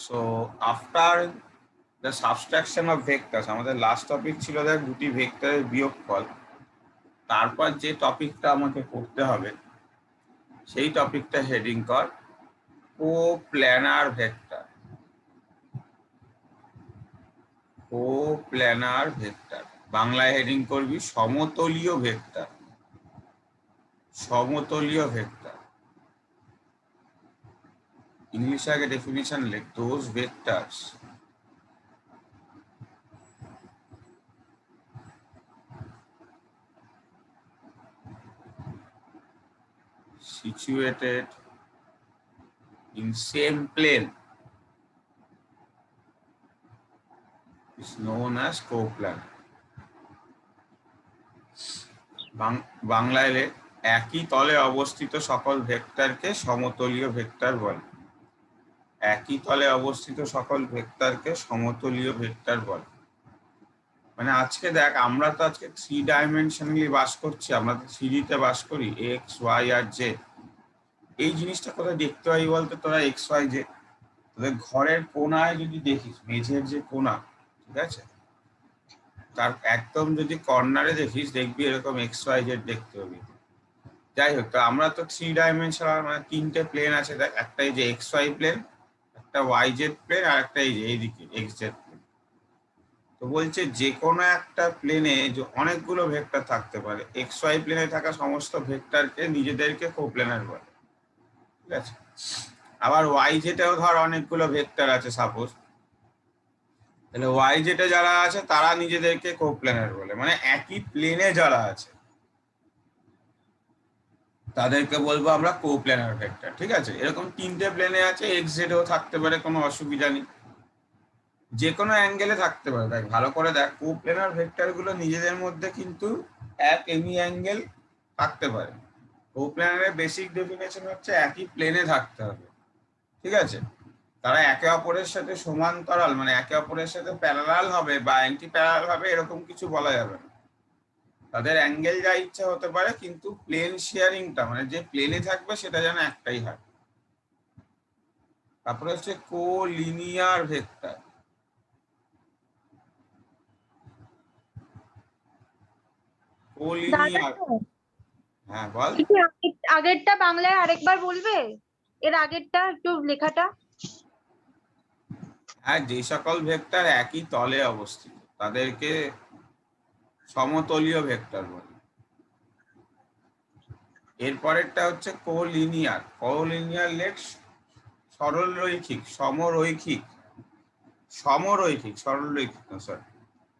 So after the subtraction of vectors, আমাদের last topic ছিল দেখ দুটি ভেক্টরের বিয়োগফল। তারপর যে টপিকটা আমাকে পড়তে হবে সেই টপিকটা হেডিং কর কোপ্ল্যানার ভেক্টর। কোপ্ল্যানার ভেক্টর বাংলায় হেডিং করবি সমতলীয় ভেক্টর। সমতলীয় ভেক্টর ইংলিশে আগে ডেফিনিশন লেখ, those vectors situated in same plane is known as coplanar. বাংলায় লেখ, একই তলে অবস্থিত সকল ভেক্টরকে সমতলীয় ভেক্টর বলে। একই তলে অবস্থিত সকল ভেক্টরকে সমতলীয় ভেক্টর বলে। মানে আজকে দেখ, আমরা তো আজকে 3 ডাইমেনশনালি বাস করছি, আমরা তো 3D তে বাস করি, এক্স ওয়াই আর জেড। এই জিনিসটা কোথায় দেখতে পাই বলতো তোরা? এক্স ওয়াই জেড তোদের ঘরের কোনায় যদি দেখিস, মেঝের যে কোনা, ঠিক আছে, তার একদম যদি কর্নারে দেখিস দেখবি এরকম এক্স ওয়াই জেড দেখতে পাবি। যাই হোক, তো আমরা তো 3 ডাইমেনশনাল, মানে 3টে প্লেন আছে দেখ, একটা এই যে এক্স ওয়াই প্লেন, একটা ওয়াই জেড প্লেন, আর একটা এই যে এইদিকে এক্স জেড প্লেন। তো বলছে যে কোনো একটা প্লেনে যে অনেকগুলো ভেক্টর থাকতে পারে, এক্স ওয়াই প্লেনে থাকা সমস্ত ভেক্টরকে নিজেদেরকে কোপ্ল্যানার বলে, ঠিক আছে। আবার ওয়াই জেটেও ধর অনেকগুলো ভেক্টর আছে সাপোজ, তাহলে ওয়াই জেটে যারা আছে তারা নিজেদেরকে কোপ্ল্যানার বলে, মানে একই প্লেনে যারা আছে তাদেরকে বলবো আমরা কোপ্ল্যানার ভেক্টর, ঠিক আছে। এরকম 3টে প্লেনে আছে, এক্স জেডেও থাকতে পারে, কোনো অসুবিধা নেই, যে কোনো অ্যাঙ্গেলে থাকতে পারে। দেখ ভালো করে দেখ, কোপ্ল্যানার ভেক্টর গুলো নিজেদের মধ্যে কিন্তু এক এনি অ্যাঙ্গেল থাকতে পারে। কোপ্ল্যানারের বেসিক ডেফিনেশন হচ্ছে একই প্লেনে থাকতে হবে, ঠিক আছে। তারা একে অপরের সাথে সমান্তরাল, মানে একে অপরের সাথে প্যারালাল হবে বা অ্যান্টি প্যারালাল হবে এরকম কিছু বলা যাবে না। তাদের অ্যাঙ্গেল যা ইচ্ছা হতে পারে, কিন্তু প্লেন শেয়ারিংটা, মানে যে প্লেনে থাকবে সেটা যেন একটাই হয়। তারপরে হচ্ছে কোলিনিয়ার ভেক্টর। দাদা কোলিনিয়ার, তো, হ্যাঁ বল। একটু আগেরটা বাংলায় আরেকবার বলবে? এর আগেরটা একটু লেখাটা। হ্যাঁ, যে সকল ভেক্টর একই তলে অবস্থিত তাদেরকে সমতলীয় ভেক্টর বলে। এরপরেরটা হচ্ছে কোলিনিয়ার। কোলিনিয়ার লেখ সরল রৈখিক, সমরৈখিক, সমরৈখিক, সরল রৈখিক না, সরি,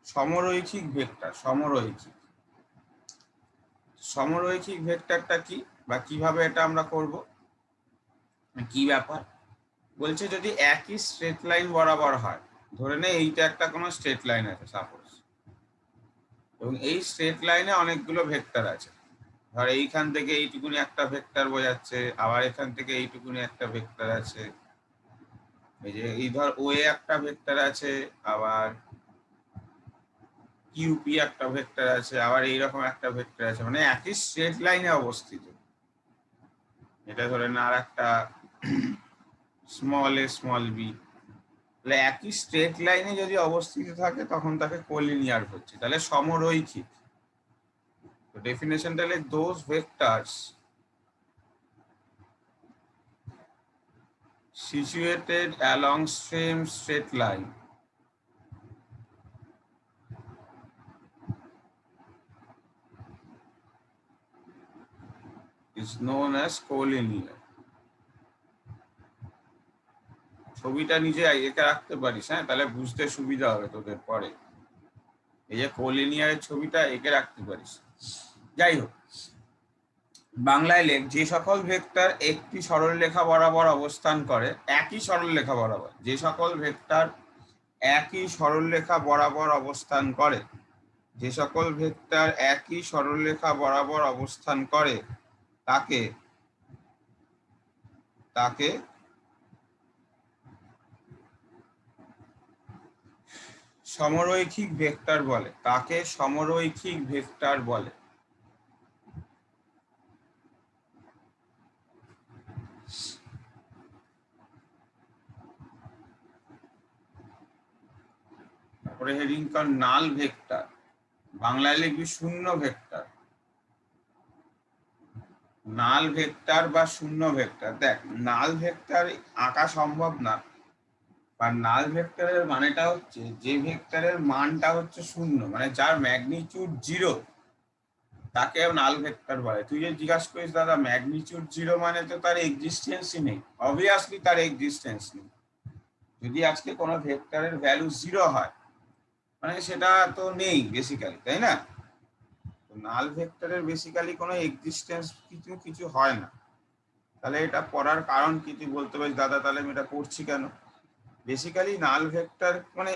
সমরৈখিক ভেক্টর। সমরৈখিক, সমরৈখিক ভেক্টরটা কি বা কিভাবে এটা আমরা করব, কি ব্যাপার? বলছে যদি একই স্ট্রেট লাইন বরাবর হয়, ধরে নে এইটা একটা কোনো স্ট্রেট লাইন আছে সাপোজ, এবং এই স্ট্রেট লাইনে অনেকগুলো ভেক্টর আছে। ধর এইখান থেকে এইটুকুনি একটা ভেক্টর বোঝাচ্ছে, আবার এখান থেকে এইটুকুনি একটা ভেক্টর আছে, এই যে এই ধর ও এ একটা ভেক্টর আছে, আবার কিউপি একটা ভেক্টর আছে, আবার এইরকম একটা ভেক্টর আছে, মানে একই স্ট্রেট লাইনে অবস্থিত। এটা ধরে না আর একটা স্মল এ স্মল বি, তাহলে একই স্ট্রেট লাইনে যদি অবস্থিত থাকে তখন তাকে কোলিনিয়ার হচ্ছে, তাহলে সমরৈখিক। তো ডেফিনেশনটা হলে those vectors situated along same straight line is known as collinear. ছবিটা নিজে এঁকে রাখতে পারিস, হ্যাঁ, তাহলে বুঝতে সুবিধা হবে তোদের পরে। এই যে কোলিনিয়ারের ছবিটা এঁকে রাখতে পারিস। যাই হোক, বাংলায় লেখ, যে সকল ভেক্টর একটি সরলরেখা বরাবর অবস্থান করে, একই সরলরেখা বরাবর, যে সকল ভেক্টর একই সরলরেখা বরাবর অবস্থান করে, যে সকল ভেক্টর একই সরলরেখা বরাবর অবস্থান করে তাকে তাকে সমরৈখিক ভেক্টর বলে, তাকে সমরৈখিক ভেক্টর বলে। তারপরে হেডিং কর নাল ভেক্টর, বাংলায় লিখবি শূন্য ভেক্টর। নাল ভেক্টর বা শূন্য ভেক্টর, দেখ নাল ভেক্টর আঁকা সম্ভব না, বা নাল ভেক্টরের মানেটা হচ্ছে যে ভেক্টরের মানটা হচ্ছে শূন্য, মানে যার ম্যাগনিটিউড 0, তাকে নাল ভেক্টর বলে। তুই যে জিজ্ঞাসা করিস দাদা ম্যাগনিটিউড 0 মানে তো তার এক্সিস্টেন্সই নেই, অবভিয়াসলি তার এক্সিস্টেন্স নেই। যদি আজকে কোনো ভেক্টরের ভ্যালু 0 হয় মানে সেটা তো নেই বেসিক্যালি, তাই না? তো নাল ভেক্টরের বেসিক্যালি কোনো এক্সিস্টেন্স কিছু হয় না। তাহলে এটা পড়ার কারণ কি তুই বলতে পারিস দাদা তাহলে আমি এটা পড়ছি কেন? বেসিক্যালি নাল ভেক্টর মানে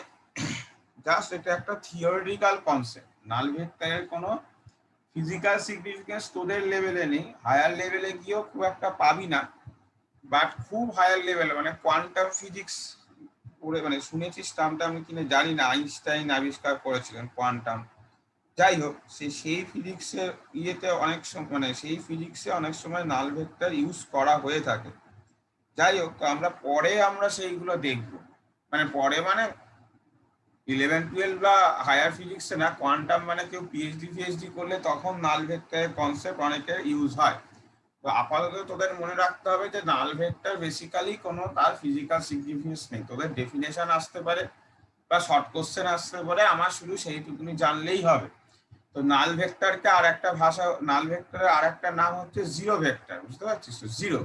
জাস্ট এটা একটা থিওরিটিক্যাল কনসেপ্ট। নাল ভেক্টরের কোনো ফিজিক্যাল সিগনিফিকেন্স তোদের লেভেলে নেই, হায়ার লেভেলে গিয়েও খুব একটা পাবি না, বাট খুব হায়ার লেভেলে মানে কোয়ান্টাম ফিজিক্স পড়ে মানে শুনেছিস টার্মটা, আমি কিনে জানি না, আইনস্টাইন আবিষ্কার করেছিলেন কোয়ান্টাম, যাই হোক সেই ফিজিক্সের ইয়েতে অনেক সময় মানে সেই ফিজিক্সে অনেক সময় নাল ভেক্টর ইউজ করা হয়ে থাকে। যাই হোক আমরা সেইগুলো দেখব, মানে পরে মানে 11-12 বা হায়ার ফিজিক্সে না, কোয়ান্টাম মানে কেউ পিএইচডি করলে তখন নাল ভেক্টরের কনসেপ্ট অনেকের ইউজ হয়। তো আপাতত তোদের মনে রাখতে হবে যে নাল ভেক্টর বেসিক্যালি কোনো তার ফিজিক্যাল সিগনিফিকেন্স নেই। তোদের ডেফিনেশন আসতে পারে বা শর্ট কোশ্চেন আসতে পারে, আমার শুধু সেইটুকুনি জানলেই হবে। তো নাল ভেক্টরকে আর একটা ভাষা, নাল ভেক্টরের আর একটা নাম হচ্ছে জিরো ভেক্টর, বুঝতে পারছিস তো? জিরো,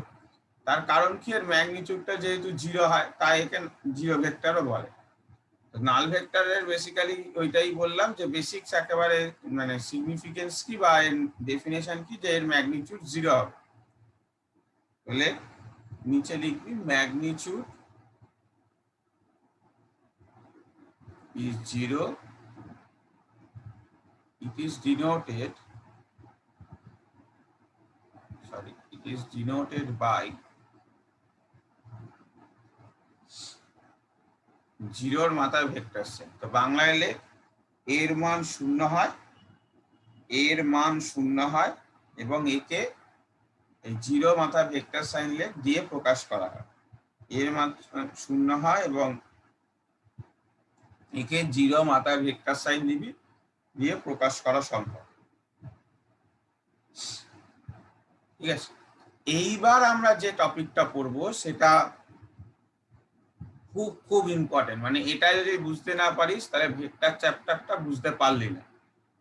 তার কারণ কি এর ম্যাগনিটিউডটা যেহেতু 0 হয় তাই একে জিরো ভেক্টরও বলে। নাল ভেক্টরের বেসিক্যালি ওইটাই বললাম যে বেসিক্স একেবারে মানে সিগনিফিকেন্স কি বা ডেফিনেশন কি, যে এর ম্যাগনিটিউড 0 হবে। তাহলে নিচে লিখবি magnitude is 0, it is denoted by 0-র মাথায় ভেক্টর সেট। তো বাংলায় এলে এর মান 0 হয়, এর মান 0 হয় এবং একে এই 0 মাথায় ভেক্টর সাইন দিয়ে প্রকাশ করা হয়। এর মান 0 হয় এবং একে 0 মাথায় ভেক্টর সাইন দিয়ে প্রকাশ করা সম্ভব। ঠিক আছে, এইবার আমরা যে টপিকটা পড়বো সেটা খুব খুব ইম্পর্টেন্ট, মানে এটা যদি বুঝতে না পারিস তাহলে ভেক্টর চ্যাপ্টারটা বুঝতে পারলি না,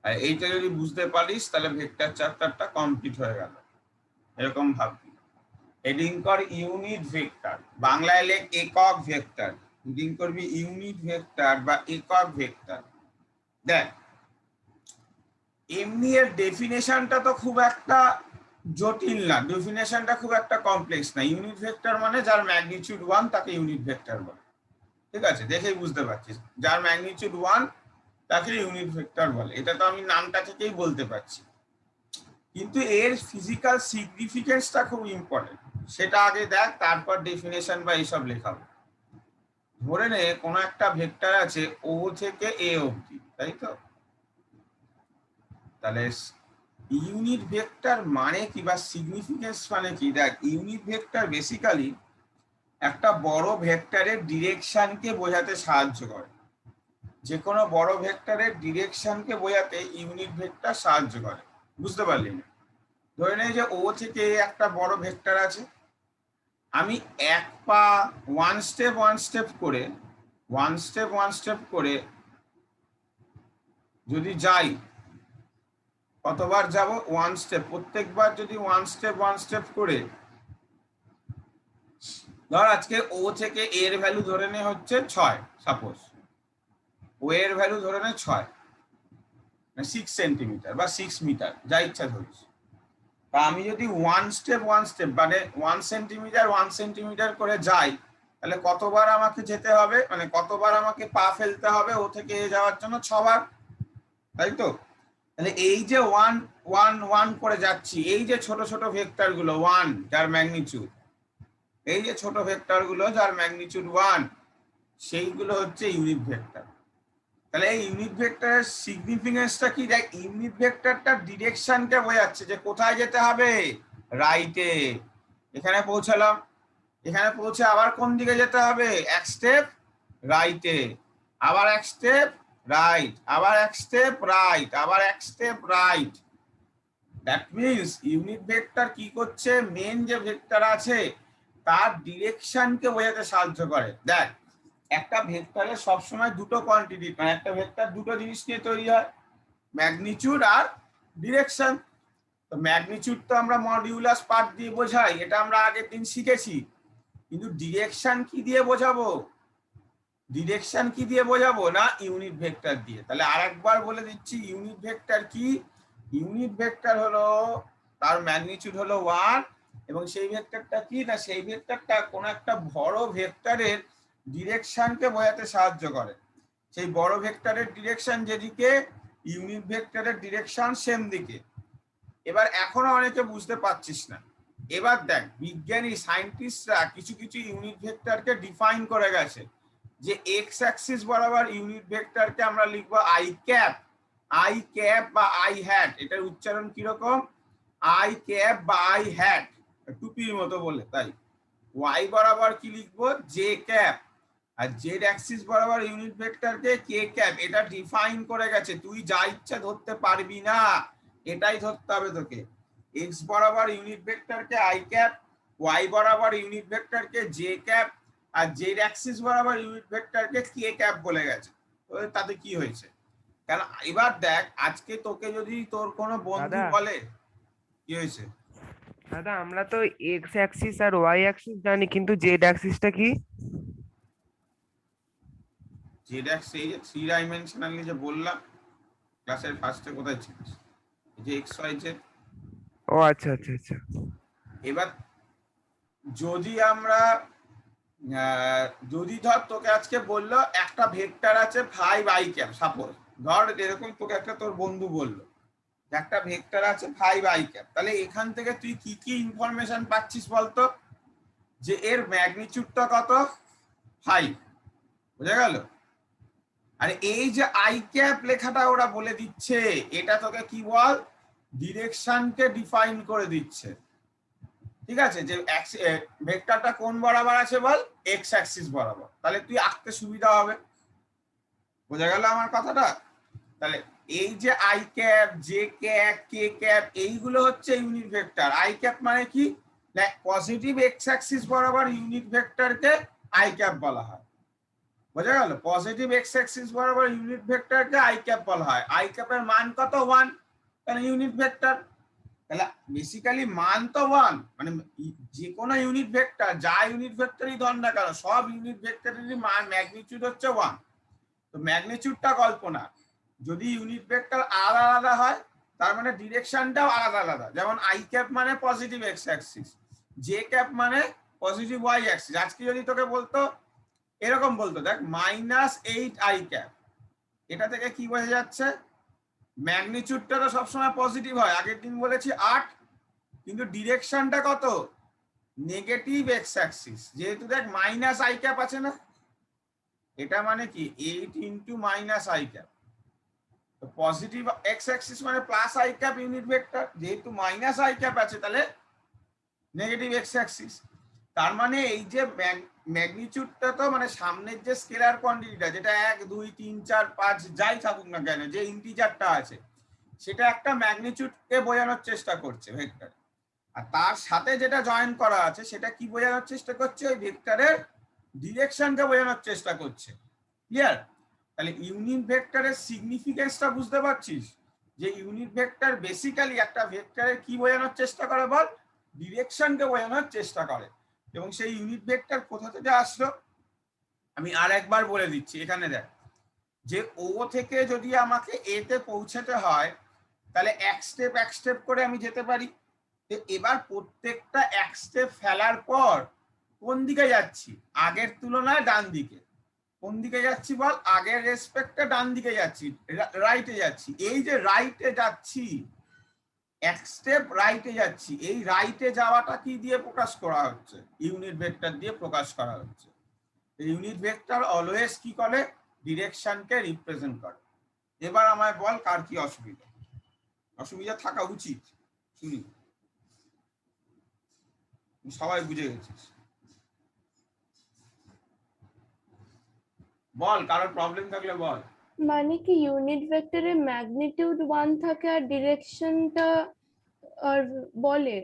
আর এইটা যদি বুঝতে পারিস তাহলে ভেক্টর চ্যাপ্টারটা কমপ্লিট হয়ে গেল, এরকম ভাববি। হেডিং কর ইউনিট ভেক্টর, বাংলায় লেখ একক ভেক্টর। হেডিং করবি ইউনিট ভেক্টর বা একক ভেক্টর। দেখ এমনি এর ডেফিনেশনটা তো খুব একটা জটিল না, ডেফিনেশনটা খুব একটা কমপ্লেক্স না। ইউনিট ভেক্টর মানে যার ম্যাগনিটিউড 1 তাকে ইউনিট ভেক্টর বলে। ঠিক আছে, দেখেই বুঝতে পারছিস, যার ম্যাগনিটিউড 1 তাকে ইউনিট ভেক্টর বলে, এটা তো আমি নামটা থেকেই বলতে পারছি। কিন্তু এর ফিজিক্যাল সিগনিফিকেন্সটা খুব ইম্পর্টেন্ট, সেটা আগে দেখ, তারপর ডেফিনেশন বা এইসব লেখাবো। ধরে নে কোনো একটা ভেক্টর আছে ও থেকে এ অবধি, তাই তো? তাহলে ইউনিট ভেক্টর মানে কি বা সিগনিফিকেন্স মানে কি? দেখ ইউনিট ভেক্টর বেসিক্যালি একটা বড় ভেক্টরের ডিরেকশনকে বোঝাতে সাহায্য করে। যে কোনো বড় ভেক্টরের ডিরেকশনকে বোঝাতে ইউনিট ভেক্টর সাহায্য করে, বুঝতে পারলি না? ধরে নে যে ও থেকে একটা বড় ভেক্টর আছে, আমি এক পা ওয়ান স্টেপ করে যদি যাই, কতবার যাব? ওয়ান স্টেপ, প্রত্যেকবার যদি ওয়ান স্টেপ করে, ধর আজকে ও থেকে এর ভ্যালু ধরে নে হচ্ছে 6, সাপোজ ও এর ভ্যালু ধরে নে 6, 6 সেন্টিমিটার বা 6 মিটার, যা ইচ্ছা ধরিস। বা আমি যদি ওয়ান স্টেপ মানে 1 সেন্টিমিটার করে যাই, তাহলে কতবার আমাকে যেতে হবে, মানে কতবার আমাকে পা ফেলতে হবে ও থেকে এ যাওয়ার জন্য? 6 বার, তাই তো? তাহলে এই যে 1 করে যাচ্ছি, এই যে ছোট ছোট ভেক্টর গুলো 1 যার ম্যাগনিটিউড, এই যে ছোট ভেক্টর গুলো যার ম্যাগনিটিউড 1, সেইগুলো হচ্ছে ইউনিট ভেক্টর। তাহলে এই ইউনিট ভেক্টরের সিগনিফিকেন্সটা কি? দেখ ইউনিট ভেক্টরটা ডিরেকশনকে বোঝাচ্ছে যে কোথায় যেতে হবে, রাইটে। এখানে পৌঁছালাম, এখানে পৌঁছে আবার কোন দিকে যেতে হবে? এক স্টেপ রাইটে, আবার এক স্টেপ রাইট, আবার এক স্টেপ রাইট, আবার এক step right. That means unit vector কি করছে, মেন যে ভেক্টর আছে তার ডিরেকশনকে বোঝাতে সাহায্য করে। দেখ, একটা ভেক্টরের সবসময় দুটো কোয়ান্টিটি, মানে একটা ভেক্টর দুটো জিনিস নিয়ে তৈরি হয়, ম্যাগনিটিউড আর ডিরেকশন। তো ম্যাগনিটিউড তো আমরা মডিউলাস পার্ট দিয়ে বোঝাই, এটা আমরা আগের দিন শিখেছি। কিন্তু ডিরেকশন কি দিয়ে বোঝাবো, ডিরেকশন কি দিয়ে বোঝাবো না ইউনিট ভেক্টর দিয়ে। তাহলে আরেকবার বলে দিচ্ছি ইউনিট ভেক্টর কি। ইউনিট ভেক্টর হলো, তার ম্যাগনিটিউড হলো 1, এবং সেই ভেক্টরটা কি না, সেই ভেক্টরটা কোন একটা বড় ভেক্টরের ডিরেকশনকে বোঝাতে সাহায্য করে। সেই বড় ভেক্টরের ডিরেকশন যেদিকে, ইউনিট ভেক্টরের ডিরেকশন সেম দিকে। এবার এখনো অনেকে বুঝতে পারছিস না। এবার দেখ, বিজ্ঞানী সায়েন্টিস্টরা কিছু কিছু ইউনিট ভেক্টরকে ডিফাইন করে গেছে, যে এক্স অ্যাক্সিস বরাবর ইউনিট ভেক্টরকে আমরা লিখবো আই ক্যাপ, আই ক্যাপ বা আই হ্যাট। এটার উচ্চারণ কিরকম, আই ক্যাপ বা আই হ্যাট, টুপির মতো বলে। তাই ওয়াই বরাবর কি লিখবো, জে ক্যাপ, আর জেড অ্যাক্সিস বরাবর ইউনিট ভেক্টরকে কে ক্যাপ। এটা ডিফাইন করে গেছে, তুই যা ইচ্ছা ধরতে পারবি না, এটাই ধরতে হবে তোকে। এক্স বরাবর ইউনিট ভেক্টরকে আই ক্যাপ, ওয়াই বরাবর ইউনিট ভেক্টরকে জে ক্যাপ, আর জেড অ্যাক্সিস বরাবর ইউনিট ভেক্টরকে কে ক্যাপ বলে গেছে। তো তাতে কি হয়েছে, কারণ এবার দেখ, আজকে তোকে যদি তোর কোনো বন্ধু দাদা বলে, কি হয়েছে, দাদা আমরা তো এক্স অ্যাক্সিস আর ওয়াই অ্যাক্সিস জানি, কিন্তু জেড অ্যাক্সিসটা কি? জেড অ্যাক্সিস এই যে থ্রি ডাইমেনশনালি যে বললাম ক্লাসের ফার্স্টে, কোথায় ছিলিস, এই যে এক্স ওয়াই জেড। ও আচ্ছা আচ্ছা আচ্ছা। এবার যদি আমরা যদি ধর তোকে আজকে বললো একটা ভেক্টর আছে 5i ক্যাপ, সাপোজ ধর এরকম তোকে একটা তোর বন্ধু বললো একটা ভেক্টর আছে 5i ক্যাপ, তাহলে এখান থেকে তুই কি কি ইনফরমেশন পাচ্ছিস বলতো, যে এর ম্যাগনিটিউডটা কত, 5, বুঝা গেল। আর এই যে আই ক্যাপ লেখাটা ওরা বলে দিচ্ছে, এটা তোকে কি বল, ডিরেকশনকে ডিফাইন করে দিচ্ছে। ঠিক আছে, যে ভেক্টরটা কোন বরাবর আছে বল, এক্স অ্যাক্সিস বরাবর, তাহলে তুই আঁকতে সুবিধা হবে। বোঝা গেল আমার কথাটা। তাহলে এই যে I cap, J cap, K cap, এইগুলো হচ্ছে ইউনিট ভেক্টর। আই ক্যাপ মানে কি, না পজিটিভ এক্স অ্যাক্সিস বরাবর ইউনিট ভেক্টরকে আই ক্যাপ বলা হয়। বোঝা গেল, পজিটিভ এক্স অ্যাক্সিস বরাবর ইউনিট ভেক্টরকে আই ক্যাপ বলা হয়। আই ক্যাপের মান কত, 1, তাহলে ইউনিট ভেক্টর। তাহলে বেসিক্যালি মান তো 1, মানে যে কোনো ইউনিট ভেক্টর, যা ইউনিট ভেক্টরই ধর না কেন, সব ইউনিট ভেক্টরেরই মান ম্যাগনিটিউড হচ্ছে 1। তো ম্যাগনিটিউডটা কল্পনা, যদি ইউনিট ভেক্টর আলাদা আলাদা হয় তার মানে ডিরেকশনটাও আলাদা আলাদা। যেমন আই ক্যাপ মানে positive x Axis, J cap মানে পজিটিভ ওয়াই অ্যাক্সিস। আজকে যদি তোকে বলতো, এরকম বলতো, দেখ -8i ক্যাপ, এটা থেকে কি বোঝা যাচ্ছে, ম্যাগনিটিউডটা তো সবসময় পজিটিভ হয়, আগের দিন বলেছি 8, কিন্তু ডিরেকশনটা কত, নেগেটিভ এক্স অ্যাক্সিস। যেহেতু দেখ -i ক্যাপ আছে না, এটা মানে কি 8 ইন্টু -i ক্যাপ। তো পজিটিভ এক্স অ্যাক্সিস মানে +i ক্যাপ ইউনিট ভেক্টর, যেহেতু -i ক্যাপ আছে তাহলে নেগেটিভ এক্স অ্যাক্সিস। তার মানে এই যে ম্যাগনিটিউডটা তো মানে সামনের যে স্কেলার কোয়ান্টিটিটা, যেটা 1 2 3 4 5 যাই থাকুক না কেন, যে ইন্টিজারটা আছে সেটা একটা ম্যাগনিটিউডকে বোঝানোর চেষ্টা করছে ভেক্টর। আর তার সাথে যেটা জয়েন করা আছে সেটা কি বোঝানোর চেষ্টা করছে, ওই ভেক্টরের ডিরেকশনকে বোঝানোর চেষ্টা করছে। ক্লিয়ার? তাহলে ইউনিট ভেক্টরের সিগনিফিকেন্সটা বুঝতে পারছিস, যে ইউনিট ভেক্টর বেসিক্যালি একটা ভেক্টরের কি বোঝানোর চেষ্টা করে বল, ডিরেকশনকে বোঝানোর চেষ্টা করে। এবং সেই ইউনিট ভেক্টর কোথা থেকে আসলো আমি আর একবার বলে দিচ্ছি। এখানে দেখ, যে ও থেকে যদি আমাকে এ তে পৌঁছাতে হয় তাহলে এক স্টেপ করে আমি যেতে পারি। এবার প্রত্যেকটা এক স্টেপ ফেলার পর কোন দিকে যাচ্ছি, আগের তুলনায় ডান দিকে। কোন দিকে যাচ্ছি বল, আগের রেসপেক্টে ডান দিকে যাচ্ছি, রাইটে যাচ্ছি। এই যে রাইটে যাচ্ছি, এক স্টেপ রাইটে যাচ্ছি, এই রাইটে যাওয়াটা কি দিয়ে প্রকাশ করা হচ্ছে, ইউনিট ভেক্টর দিয়ে প্রকাশ করা হচ্ছে। ইউনিট ভেক্টর অলওয়েজ কি করে, ডিরেকশনকে রিপ্রেজেন্ট করে। এবার আমায় বল কার কি অসুবিধা, অসুবিধা থাকা উচিত, শুনি। সবাই বুঝে গেছিস, বল কারোর প্রবলেম থাকলে বল। মানে কি ইউনিট ভেক্টরের ম্যাগনিটিউড 1 থাকে আর ডিরেকশনটা আর বলে?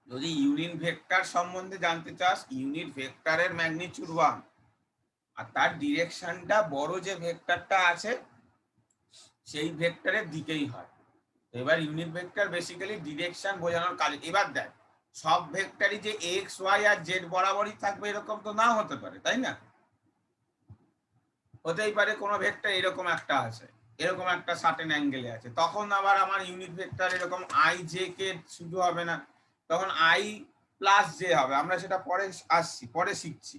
যদি ইউনিট ভেক্টর সম্বন্ধে জানতে চাস, ইউনিট ভেক্টরের ম্যাগনিটিউড 1 আর তার ডিরেকশনটা বড় যে ভেক্টরটা আছে সেই ভেক্টরের দিকেই হয়। এবার ইউনিট ভেক্টর বেসিক্যালি ডিরেকশন বোঝানোর কাজ। এবার দেখ, সব ভেক্টরই যে এক্স ওয়াই আর জেড বরাবরই থাকবে এরকম তো নাও হতে পারে, তাই না? হতেই পারে কোনো ভেক্টর এরকম একটা আছে, এরকম একটা সার্টেন অ্যাঙ্গেলে আছে, তখন আবার আমার ইউনিট ভেক্টর এরকম আই জে কে শুধু হবে না, তখন আই প্লাস জে হবে। আমরা সেটা পরে আসছি, পরে শিখছি।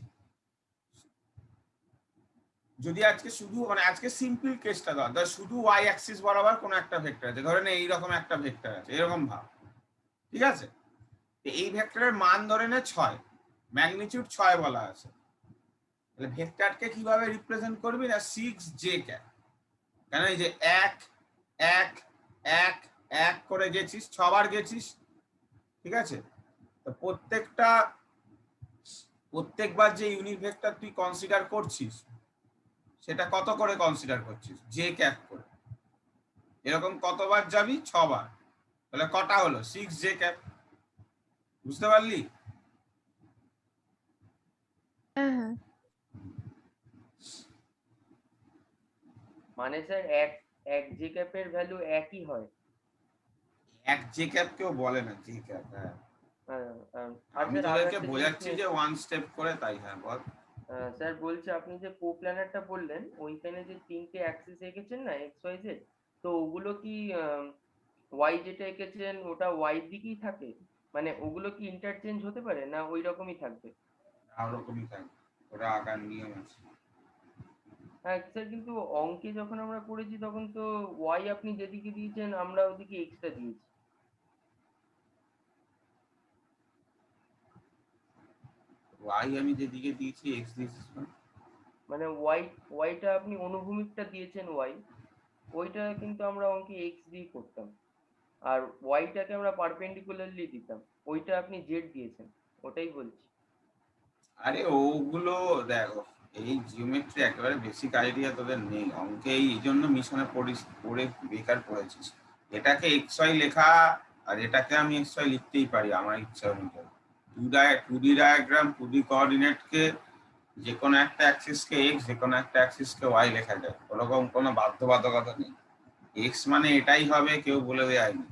যদি আজকে শুধু মানে আজকে সিম্পল কেসটা ধর, শুধু ওয়াই অ্যাক্সিস বরাবর কোনো একটা ভেক্টর আছে, ধরেন এইরকম একটা ভেক্টর আছে, এরকম ভাব, ঠিক আছে? এই ভেক্টরের মান ধরে নে 6, ম্যাগনিটিউড 6 বলা আছে। তাহলে ভেক্টরকে কিভাবে রিপ্রেজেন্ট করবি না 6j ক্যাপ, কেন এই যে 1 1 1 1 করে গেছিস, 6 বার গেছিস, ঠিক আছে? তো প্রত্যেকবার যে ইউনিট ভেক্টর তুই কনসিডার করছিস সেটা কত করে কনসিডার করছিস? জে ক্যাপ করে। এরকম কতবার যাবি? 6 বার। তাহলে কটা হলো? 6j cap. বুঝতে পারলি? হ্যাঁ। মানে স্যার এক জি ক্যাপের ভ্যালু একই হয়? এক জে ক্যাপ কেউ বলে না জি ক্যাপ। হ্যাঁ, আর আমি স্যার তোদেরকে বোঝাচ্ছি যে ওয়ান স্টেপ করে, তাই। হ্যাঁ বল। স্যার বলছি, আপনি যে কোপ্ল্যানারটা বললেন ওইখানে যে 3টে অ্যাক্সিস এঁকেছেন না এক্স ওয়াই জেড, তো ওগুলো কি ওয়াই যেটা এঁকেছেন ওটা ওয়াই দিকেই থাকে? মানে ওগুলো কি ইন্টারচেঞ্জ হতে পারে না ওই রকমই থাকবে? ওরকমই থাকে, ওরা আকার নিয়ম আছে। হ্যাঁ স্যার, কিন্তু অঙ্কে যখন আমরা করেছি তখন তো ওয়াই আপনি যেদিকে দিয়েছেন আমরা ওদিকে এক্সটা দিয়েছি। ওয়াই আমি যেদিকে দিয়েছি এক্স দিয়েছি। মানে ওয়াইটা আপনি অনুভূমিকটা দিয়েছেন ওয়াই, ওইটা কিন্তু আমরা অঙ্কে এক্স দিয়ে করতাম, আর ওয়াইটাকে আমরা পারপেন্ডিকুলারলি দিতাম, ওইটা আপনি জেড দিয়েছেন, ওটাই বলছি। আরে ওগুলো দেখো, এই জিওমেট্রি একেবারে বেসিক আইডিয়া তোদের নেই অঙ্কে, এই জন্য মিশনে পড়ে বেকার পড়েছিস। এটাকে এক্স ওয়াই লেখা আর এটাকে আমি এক্স ওয়াই লিখতেই পারি আমার ইচ্ছা অনুযায়ী। 2D ডায়াগ্রাম 2D কোঅর্ডিনেটকে যে কোনো একটা অ্যাক্সিসকে এক্স, যে কোনো একটা অ্যাক্সিসকে ওয়াই লেখা যায়, ওরকম কোনো বাধ্যবাধকতা নেই। এক্স মানে এটাই হবে কেউ বলে দেয়নি,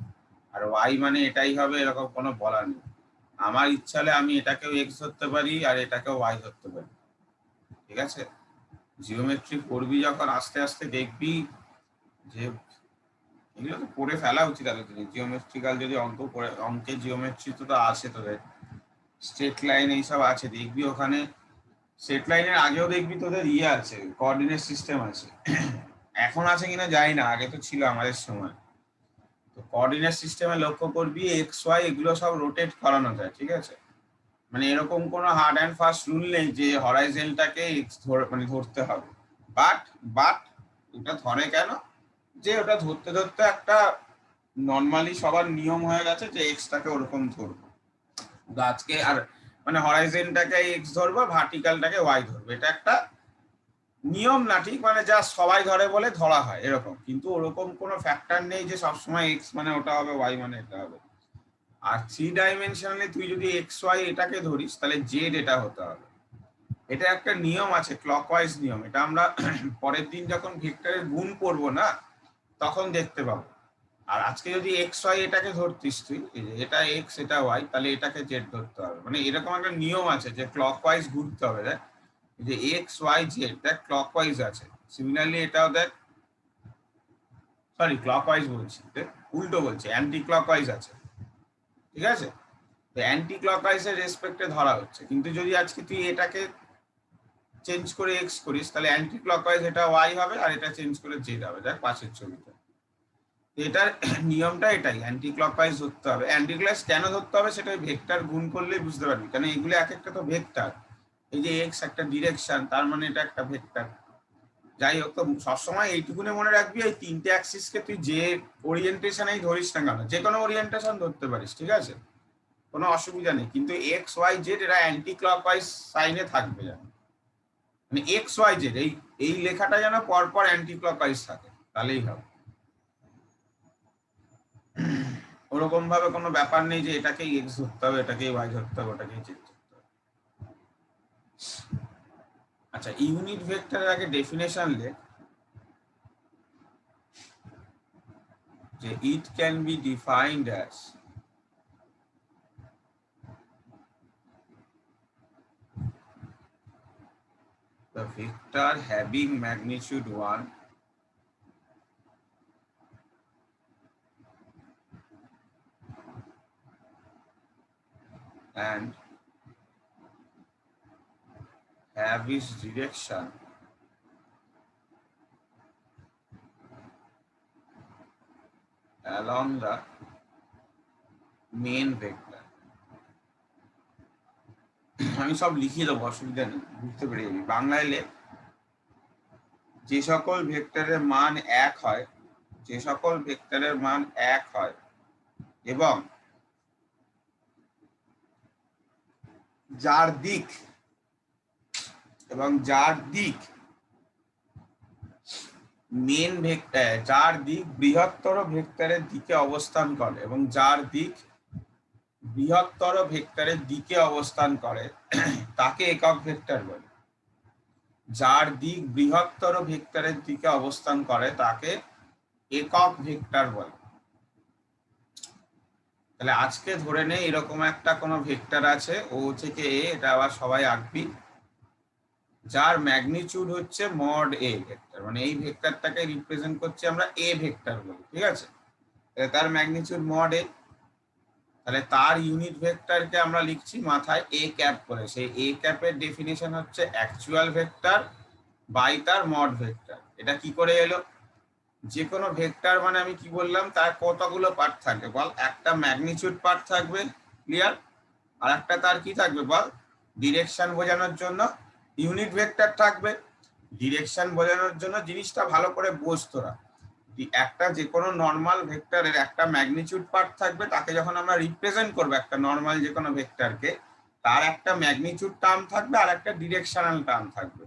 আর ওয়াই মানে এটাই হবে এরকম কোনো বলা নেই। আমার ইচ্ছা হলে আমি এটাকেও এক্স ধরতে পারি আর এটাকেও ওয়াই ধরতে পারি, ঠিক আছে? জিওমেট্রি পড়বি যখন আস্তে আস্তে দেখবি যে এগুলো তো পড়ে ফেলা উচিত আগে থেকে। জিওমেট্রিক্যাল যদি অঙ্ক পড়ে, অঙ্কের জিওমেট্রি তো আছে তোদের, স্ট্রেট লাইন এইসব আছে, দেখবি ওখানে স্ট্রেট লাইনের আগেও দেখবি তোদের ইয়ে আছে, কোঅর্ডিনেট সিস্টেম আছে। এখন আছে কিনা জানি না, আগে তো ছিল আমাদের সময়। তো কোঅর্ডিনেট সিস্টেমে লক্ষ্য করবি এক্স ওয়াই এগুলো সব রোটেট করানো যায়, ঠিক আছে? মানে এরকম কোনো হার্ড অ্যান্ড ফাস্ট রুল নেই যে হরাইজেন্টাকে এক্স মানে ধরতে হবে। বাট এটা ধরে কেন, যে ওটা ধরতে ধরতে একটা নর্মালি সবার নিয়ম হয়ে গেছে যে এক্সটাকে ওরকম ধরবো। আজকে আর মানে হরাইজেন্টাকে এক্স ধরবো, ভার্টিক্যালটাকে ওয়াই ধরবো, এটা একটা নিয়ম না, ঠিক মানে যা সবাই ধরে বলে ধরা হয় এরকম, কিন্তু ওরকম কোনো ফ্যাক্টর নেই যে সবসময় এক্স মানে ওটা হবে, ওয়াই মানে এটা হবে। আর 3 ডাইমেনশনালি তুই যদি এক্স ওয়াই এটাকে ধরিস তাহলে জেড এটা হতে হবে। এটা একটা নিয়ম আছে, ক্লকওয়াইজ নিয়ম। এটা আমরা পরের দিন যখন ভেক্টরের গুণ করবো না তখন দেখতে পাবো। আর আজকে যদি এক্স ওয়াই এটাকে ধরতিস তুই, এটা এক্স এটা ওয়াই, তাহলে এটাকে জেড ধরতে হবে। মানে এরকম একটা নিয়ম আছে যে ক্লকওয়াইজ ঘুরতে হবে। দেখ যে এক্স ওয়াই জেড দেখ ক্লকওয়াইজ আছে, সিমিলারলি এটাও দেখ, সরি ক্লকওয়াইজ বলছি, দেখ উল্টো বলছি, অ্যান্টি ক্লকওয়াইজ আছে, ঠিক আছে? তো অ্যান্টি ক্লকওয়াইজের রেসপেক্টে ধরা হচ্ছে, কিন্তু যদি আজকে তুই এটাকে চেঞ্জ করে এক্স করিস তাহলে অ্যান্টি ক্লকওয়াইজ এটা ওয়াই হবে আর এটা চেঞ্জ করে জেড হবে। দেখ পাশের ছবিটা, এটার নিয়মটা এটাই, অ্যান্টি ক্লকওয়াইজ ধরতে হবে। অ্যান্টি ক্লকওয়াইজ কেন ধরতে হবে সেটা ভেক্টর গুণ করলেই বুঝতে পারবি, কারণ এগুলো এক একটা তো ভেক্টর। এই যে এক্স একটা ডিরেকশন, তার মানে এটা একটা ভেক্টর। যাই হোক, তো সবসময় এইটুকুনে মনে রাখবি এই 3টে অ্যাক্সিসকে তুই যে ওরিয়েন্টেশনেই ধরিস না কেন, যে কোনো ওরিয়েন্টেশন ধরতে পারিস, ঠিক আছে? কোনো অসুবিধা নেই, কিন্তু এক্স ওয়াই জেড এরা অ্যান্টি ক্লকওয়াইজ সাইনে থাকবে, জানো? মানে এক্স ওয়াই জেড এই এই লেখাটা যেন পরপর অ্যান্টি ক্লকওয়াইজ থাকে, তাহলেই হবে। ওরকম ভাবে কোনো ব্যাপার নেই যে এটাকেই এক্স ধরতে হবে, এটাকেই ওয়াই ধরতে হবে, ওটাকেই জেড ধরতে হবে। আচ্ছা, ইউনিট ভেক্টরের আগে ডেফিনেশন লেখ যে it can be defined as the vector having magnitude 1 and have its direction along the main vector. আমি সব লিখিয়ে দেবো, অসুবিধা নেই, বুঝতে পেরে যাবি। বাংলায় লেখ যে সকল ভেক্টরের মান 1 হয়, যে সকল ভেক্টরের মান 1 হয় এবং যার দিক মেন ভেক্টর, যার দিক বৃহত্তর ভেক্টরের দিকে অবস্থান করে এবং যার দিক বৃহত্তর ভেক্টরের দিকে অবস্থান করে তাকে একক ভেক্টর বলে। যার দিক বৃহত্তর ভেক্টরের দিকে অবস্থান করে তাকে একক ভেক্টর বলে। তাহলে আজকে ধরে নে এরকম একটা কোনো ভেক্টর আছে, ও থেকে এ, এটা আবার সবাই আঁকবি, যার ম্যাগনিটিউড হচ্ছে মড এ ভেক্টর, মানে এই ভেক্টরটাকে রিপ্রেজেন্ট করছে আমরা এ ভেক্টর বলি, ঠিক আছে? তার ম্যাগনিটিউড মড এ, তাহলে তার ইউনিট ভেক্টরকে আমরা লিখছি মাথায় এ ক্যাপ করে। সেই এ ক্যাপের ডেফিনেশন হচ্ছে অ্যাকচুয়াল ভেক্টর বাই তার মড ভেক্টর। এটা কি করে এলো? যে কোনো ভেক্টর মানে আমি কি বললাম, তার কতগুলো পার্ট থাকবে বল? একটা ম্যাগনিটিউড পার্ট থাকবে, ক্লিয়ার? আর একটা তার কি থাকবে বল? ডিরেকশন বোঝানোর জন্য ইউনিট ভেক্টর থাকবে। ডিরেকশন বোঝানোর জন্য জিনিসটা ভালো করে বোঝ তোরা, একটা যে কোনো নর্মাল ভেক্টরের একটা ম্যাগনিটিউড পার্ট থাকবে, তাকে যখন আমরা রিপ্রেজেন্ট করবো একটা নর্মাল যে কোনো ভেক্টরকে, তার একটা ম্যাগনিটিউড টার্ম থাকবে আর একটা ডিরেকশনাল টার্ম থাকবে।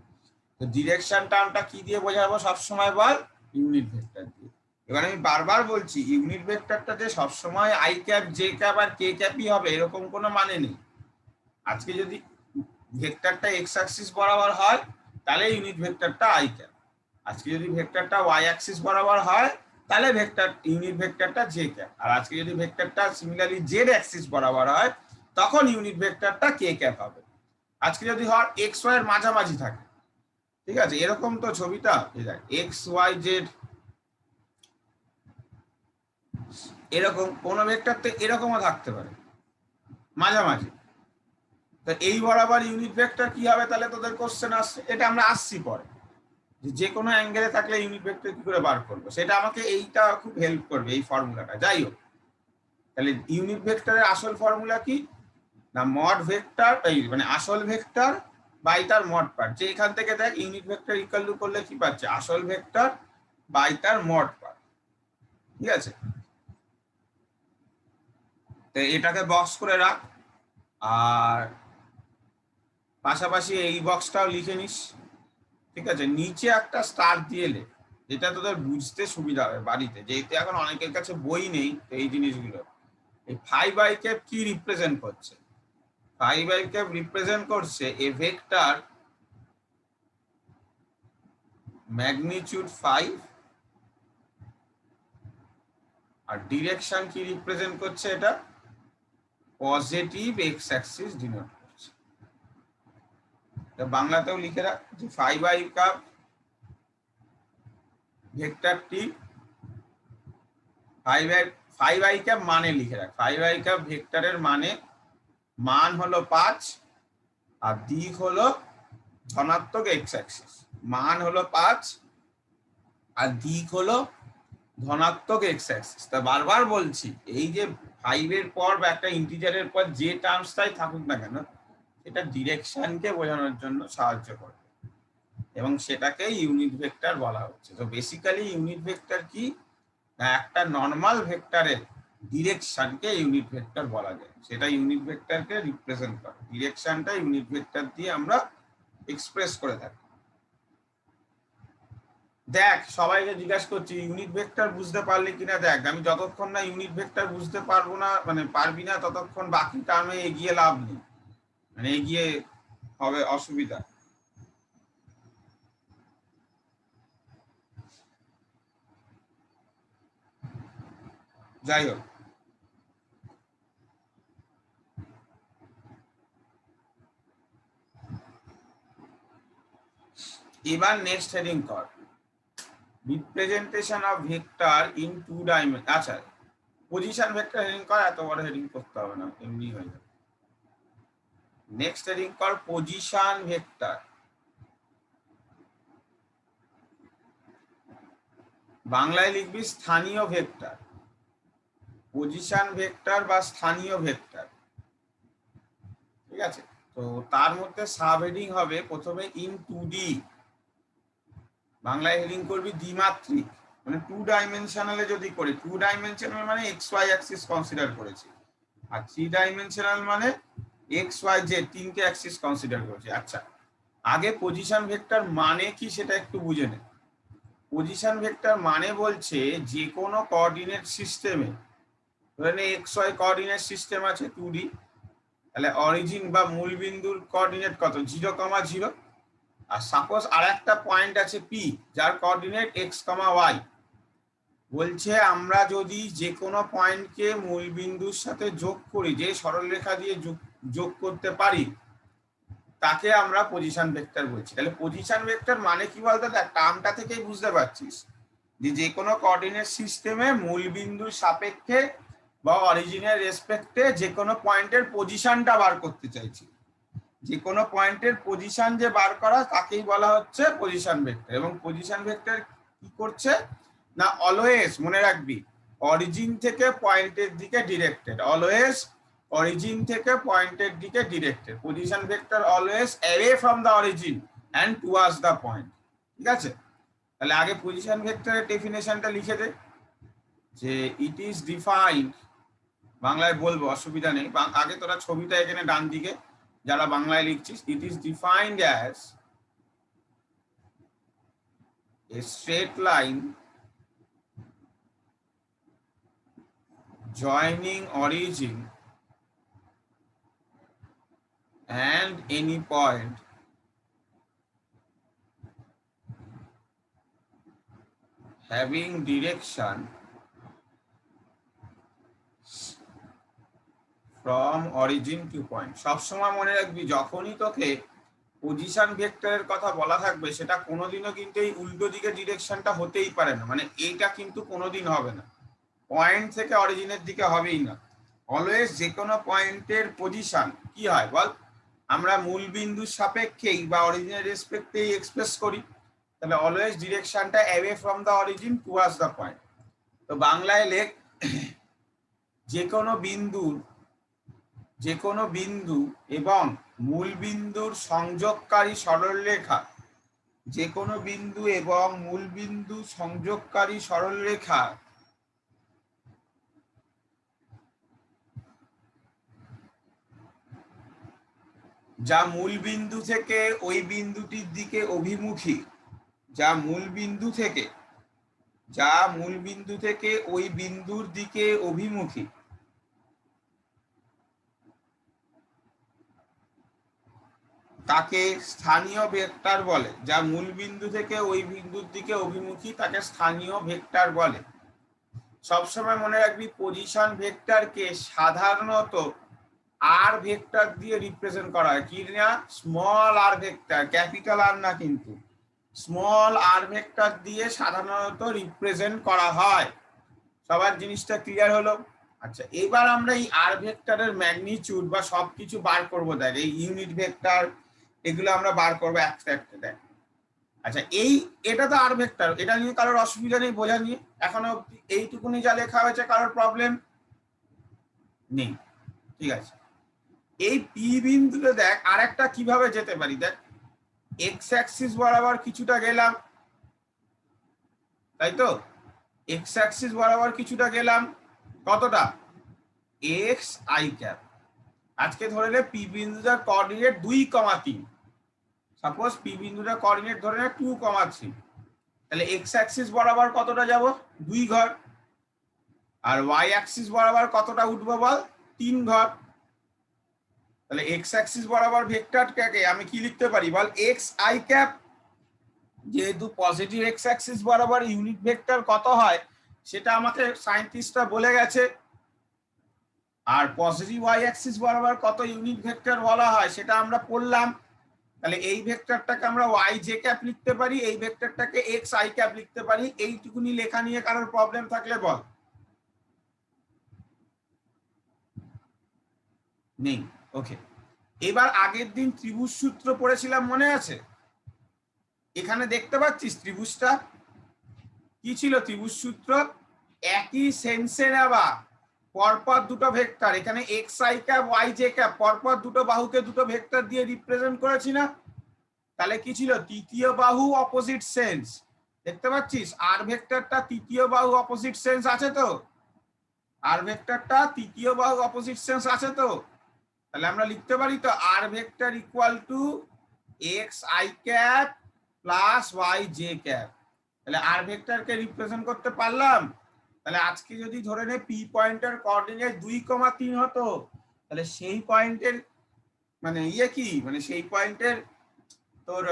তো ডিরেকশন টার্মটা কি দিয়ে বোঝাবো সবসময় বল? ইউনিট ভেক্টর দিয়ে। এবার আমি বারবার বলছি, ইউনিট ভেক্টরটা যে সবসময় আই ক্যাপ, জে ক্যাপ আর কে ক্যাপই হবে এরকম কোনো মানে নেই। আজকে যদি ভেক্টরটা এক্স অ্যাক্সিস বরাবর হয় তাহলে ইউনিট ভেক্টরটা আই ক্যাপ, আজকে যদি ভেক্টরটা ওয়াই অ্যাক্সিস বরাবর হয় তাহলে ইউনিট ভেক্টরটা জে ক্যাপ, আর আজকে যদি ভেক্টরটা সিমিলারলি জেড অ্যাক্সিস বরাবর হয় তখন ইউনিট ভেক্টরটা কে ক্যাপ হবে। আজকে যদি হয় এক্স ওয়াই এর মাঝামাঝি থাকে, ঠিক আছে? এরকম তো ছবিটা এক্স ওয়াই জেড, এরকম কোন ভেক্টর তো এরকমও থাকতে পারে মাঝামাঝি। তো এই বরাবর ইউনিট ভেক্টর কি হবে তাহলে তোদের কোশ্চেন আসছে, এটা আমরা আসছি পরে, যে কোনো অ্যাঙ্গেলে থাকলে ইউনিট ভেক্টর কি করে বার করবো, সেটা আমাকে এইটা খুব হেল্প করবে, এই ফর্মুলাটা। যাই হোক, তাহলে ইউনিট ভেক্টরের আসল ফর্মুলা কি না, মড ভেক্টর, এই মানে আসল ভেক্টর বাই তার মড পার্ট। যে এখান থেকে দেখ ইউনিট ভেক্টর ইকুয়াল টু করলে কি পাচ্ছে, আসল ভেক্টর বাই তার মড পার্ট, ঠিক আছে? তো এটাকে বক্স করে রাখ, আর পাশাপাশি এই বক্সটাও লিখে নিস, ঠিক আছে? নিচে একটা স্টার দিয়ে লে, যেটা তোদের বুঝতে সুবিধা হবে বাড়িতে, যেহেতু এখন অনেকের কাছে বই নেই। তো এই জিনিসগুলো, এই 5i ক্যাপ কি রিপ্রেজেন্ট করছে? 5i ক্যাপ রিপ্রেজেন্ট করছে এ ভেক্টর ম্যাগনিটিউড 5, আর ডিরেকশন কি রিপ্রেজেন্ট করছে? এটা পজিটিভ এক্স অ্যাক্সিস ডিনোট করছে। বাংলাতেও লিখে রাখ যে 5i ক্যাপ ভেক্টরটি 5i ক্যাপ মানে লিখে রাখ, 5i ক্যাপ ভেক্টরের মান হলো 5 আর দিক হলো ধনাত্মক এক্স অ্যাক্সিস। মান হলো 5 আর দিক হলো ধনাত্মক এক্স অ্যাক্সিস। তা বারবার বলছি, এই যে 5 এর পর বা একটা ইন্টিজারের পর যে টার্মসটাই থাকুক না কেন, এটা ডিরেকশনকে বোঝানোর জন্য সাহায্য করে এবং সেটাকে ইউনিট ভেক্টর বলা হচ্ছে। তো বেসিক্যালি ইউনিট ভেক্টর কি না, একটা নর্মাল ভেক্টরের ডিরেকশনকে ইউনিট ভেক্টর বলা যায়, সেটা ইউনিট ভেক্টরকে রিপ্রেজেন্ট করে। ডিরেকশনটা ইউনিট ভেক্টর দিয়ে আমরা এক্সপ্রেস করে থাকি। দেখ সবাইকে জিজ্ঞাসা করছি ইউনিট ভেক্টর বুঝতে পারলি কিনা দেখ। আমি যতক্ষণ না ইউনিট ভেক্টর বুঝতে পারবো না মানে পারবি না ততক্ষণ বাকি টার্মে এগিয়ে লাভ নেই, মানে এগিয়ে হবে অসুবিধা। যাই হোক, এবার নেক্সট হেডিং কর, representation of vector in two dimension. আচ্ছা পজিশন ভেক্টর হেডিং কর, এত বড় হেডিং করতে হবে না, এমনি হয়ে যাবে। নেক্সট হেডিং কর পজিশন ভেক্টর। বাংলায় লিখবি স্থানীয় ভেক্টর, পজিশন ভেক্টর বা স্থানীয় ভেক্টর, ঠিক আছে। তো তার মধ্যে সাব হেডিং হবে প্রথমে ইন 2D, বাংলায় হেডিং করবি দ্বিমাত্রিক, মানে 2 ডাইমেনশনালে যদি করি, 2 ডাইমেনশনাল মানে এক্স ওয়াই অ্যাক্সিস কনসিডার করেছি, আর 3 ডাইমেনশনাল মানে এক্স ওয়াই জেড তিনটে অ্যাক্সিস কনসিডার করেছি। আচ্ছা আগে পজিশন ভেক্টর মানে কি সেটা একটু বুঝে নে। পজিশন ভেক্টর মানে বলছে যে কোনো কোঅর্ডিনেট সিস্টেমে, ধরে নে এক্স ওয়াই কোঅর্ডিনেট সিস্টেম আছে 2D, তাহলে অরিজিন বা মূল বিন্দুর কোঅর্ডিনেট কত 0,0, আর সাপোজ আর একটা পয়েন্ট আছে পি যার কোঅর্ডিনেট এক্স কমা ওয়াই। বলছে আমরা যদি যে কোনো পয়েন্টকে মূল বিন্দুর সাথে যোগ করি, যে সরলরেখা দিয়ে যোগ করতে পারি, তাকে আমরা পজিশন ভেক্টর বলছি। তাহলে পজিশন ভেক্টর মানে কি বলতো, দেখ টার্মটা থেকেই বুঝতে পারছিস যে কোনো কোঅর্ডিনেট সিস্টেমে মূল বিন্দুর সাপেক্ষে বা অরিজিনের রেসপেক্টে যে কোনো পয়েন্টের পজিশনটা বার করতে চাইছি, যে কোনো পয়েন্টের পজিশন যে বার করা তাকেই বলা হচ্ছে পজিশন ভেক্টর। এবং পজিশন ভেক্টর কি করছে না, অলওয়েজ মনে রাখবি অরিজিন থেকে পয়েন্টের দিকে ডিরেক্টেড, অলওয়েজ অরিজিন থেকে পয়েন্টের দিকে directed. Position vector always away from the origin and towards the point, ঠিক আছে। তাহলে আগে পজিশন ভেক্টরের ডেফিনেশনটা লিখে দে, যে ইট ইজ ডিফাইন্ড, বাংলায় বলবো অসুবিধা নেই, আগে তোরা ছবিটা এখানে ডান দিকে যারা বাংলায় লিখছিস, it is defined as a straight line joining origin and any point having direction from origin to point। সবসময় মনে রাখবি যখনই তোকে পজিশন ভেক্টরের কথা বলা থাকবে সেটা কোনোদিনও কিন্তু এই উল্টো দিকে ডিরেকশনটা হতেই পারে না, মানে এইটা কিন্তু কোনোদিন হবে না, পয়েন্ট থেকে অরিজিনের দিকে হবেই না। অলওয়েজ যে কোনো পয়েন্টের পজিশন কি হয় বল, আমরা মূল বিন্দুর সাপেক্ষেই বা অরিজিনের রেসপেক্টেই এক্সপ্রেস করি, তাহলে অলওয়েজ ডিরেকশনটা away from the origin towards the point. তো বাংলায় লেখ যে কোনো বিন্দু এবং মূল বিন্দুর সংযোগকারী সরলরেখা, যে কোনো বিন্দু এবং মূল বিন্দু সংযোগকারী সরলরেখা যা মূল বিন্দু থেকে ওই বিন্দুটির দিকে অভিমুখী, যা মূল বিন্দু থেকে ওই বিন্দুর দিকে অভিমুখী, তাকে স্থানীয় ভেক্টর বলে। যা মূল বিন্দু থেকে ওই বিন্দুর দিকে অভিমুখী তাকে স্থানীয় ভেক্টর বলে। সবসময় মনে রাখবি পজিশন ভেক্টরকে সাধারণত আর ভেক্টর দিয়ে রিপ্রেজেন্ট করা হয়, কি না স্মল আর ভেক্টর, ক্যাপিটাল আর না, কিন্তু স্মল আর ভেক্টর দিয়ে সাধারণত রিপ্রেজেন্ট করা হয়। সবার জিনিসটা ক্লিয়ার হলো? আচ্ছা এবার আমরা এই আর ভেক্টরের ম্যাগনিটিউড বা সবকিছু বার করবো, দেখ এই ইউনিট ভেক্টর এগুলো আমরা বার করবো একটা একটা, দেখ। আচ্ছা এটা তো আর ভেক্টর, এটা নিয়ে কারোর অসুবিধা নেই বোঝা নিয়ে, এখনো এইটুকুনি যা লেখা হয়েছে কারোর প্রবলেম নেই, ঠিক আছে। এই পি বিন্দুতে দেখ আর একটা কিভাবে যেতে পারি, দেখ এক্স অ্যাক্সিস বরাবর কিছুটা গেলাম, তাই তো, এক্স অ্যাক্সিস বরাবর কিছুটা গেলাম, কতটা এক্স আই ক্যাপ। আজকে ধরে নে পি বিন্দুটার কোঅর্ডিনেট 2,3, সাপোজ পি বিন্দুটার কোঅর্ডিনেট ধরে নে 2,3, তাহলে এক্স অ্যাক্সিস বরাবর কতটা যাব, 2 ঘর। আর ওয়াই অ্যাক্সিস বরাবর কতটা উঠবো বল, 3 ঘর। তাহলে এক্স অ্যাক্সিস বরাবর ভেক্টরটাকে আমি কি লিখতে পারি বল, এক্স আই ক্যাপ। যেহেতু পজিটিভ এক্স অ্যাক্সিস বরাবর ইউনিট ভেক্টর কত হয় সেটা আমাকে সায়েন্টিস্টরা বলে গেছে, আর পজিটিভ ওয়াই অ্যাক্সিস বরাবর কত ইউনিট ভেক্টর বলা হয় সেটা আমরা পড়লাম। তাহলে এই ভেক্টরটাকে আমরা ওয়াই জে ক্যাপ লিখতে পারি, এই ভেক্টরটাকে এক্স আই ক্যাপ লিখতে পারি। এইটুকুনি লেখা নিয়ে কারোর প্রবলেম থাকলে বল। নেই, ওকে। এবার আগের দিন ত্রিভুজ সূত্র পড়েছিলাম, মনে আছে? এখানে দেখতে পাচ্ছিস ত্রিভুজটা কি ছিল? ত্রিভুজ সূত্র একই সেন্সে নেওয়া পরপর দুটো ভেক্টর, এখানে x i cap y j cap পরপর দুটো বাহুকে দুটো ভেক্টর দিয়ে রিপ্রেজেন্ট করেছি না? তাহলে কি ছিল? তৃতীয় বাহু অপোজিট সেন্স। দেখতে পাচ্ছিস আর ভেক্টরটা তৃতীয় বাহু অপোজিট সেন্স আছে তো? আর ভেক্টরটা তৃতীয় বাহু অপোজিট সেন্স আছে তো? তাহলে আমরা লিখতে পারি তো r vector equal to x i cap plus y j cap. তাহলে আর ভেক্টরকে রিপ্রেজেন্ট করতে পারলাম। তাহলে আজকে যদি ধরে নে পি পয়েন্টের কোঅর্ডিনেট 2,3 হতো, তাহলে সেই পয়েন্টের মানে ইয়ে কি, মানে সেই পয়েন্টের তোর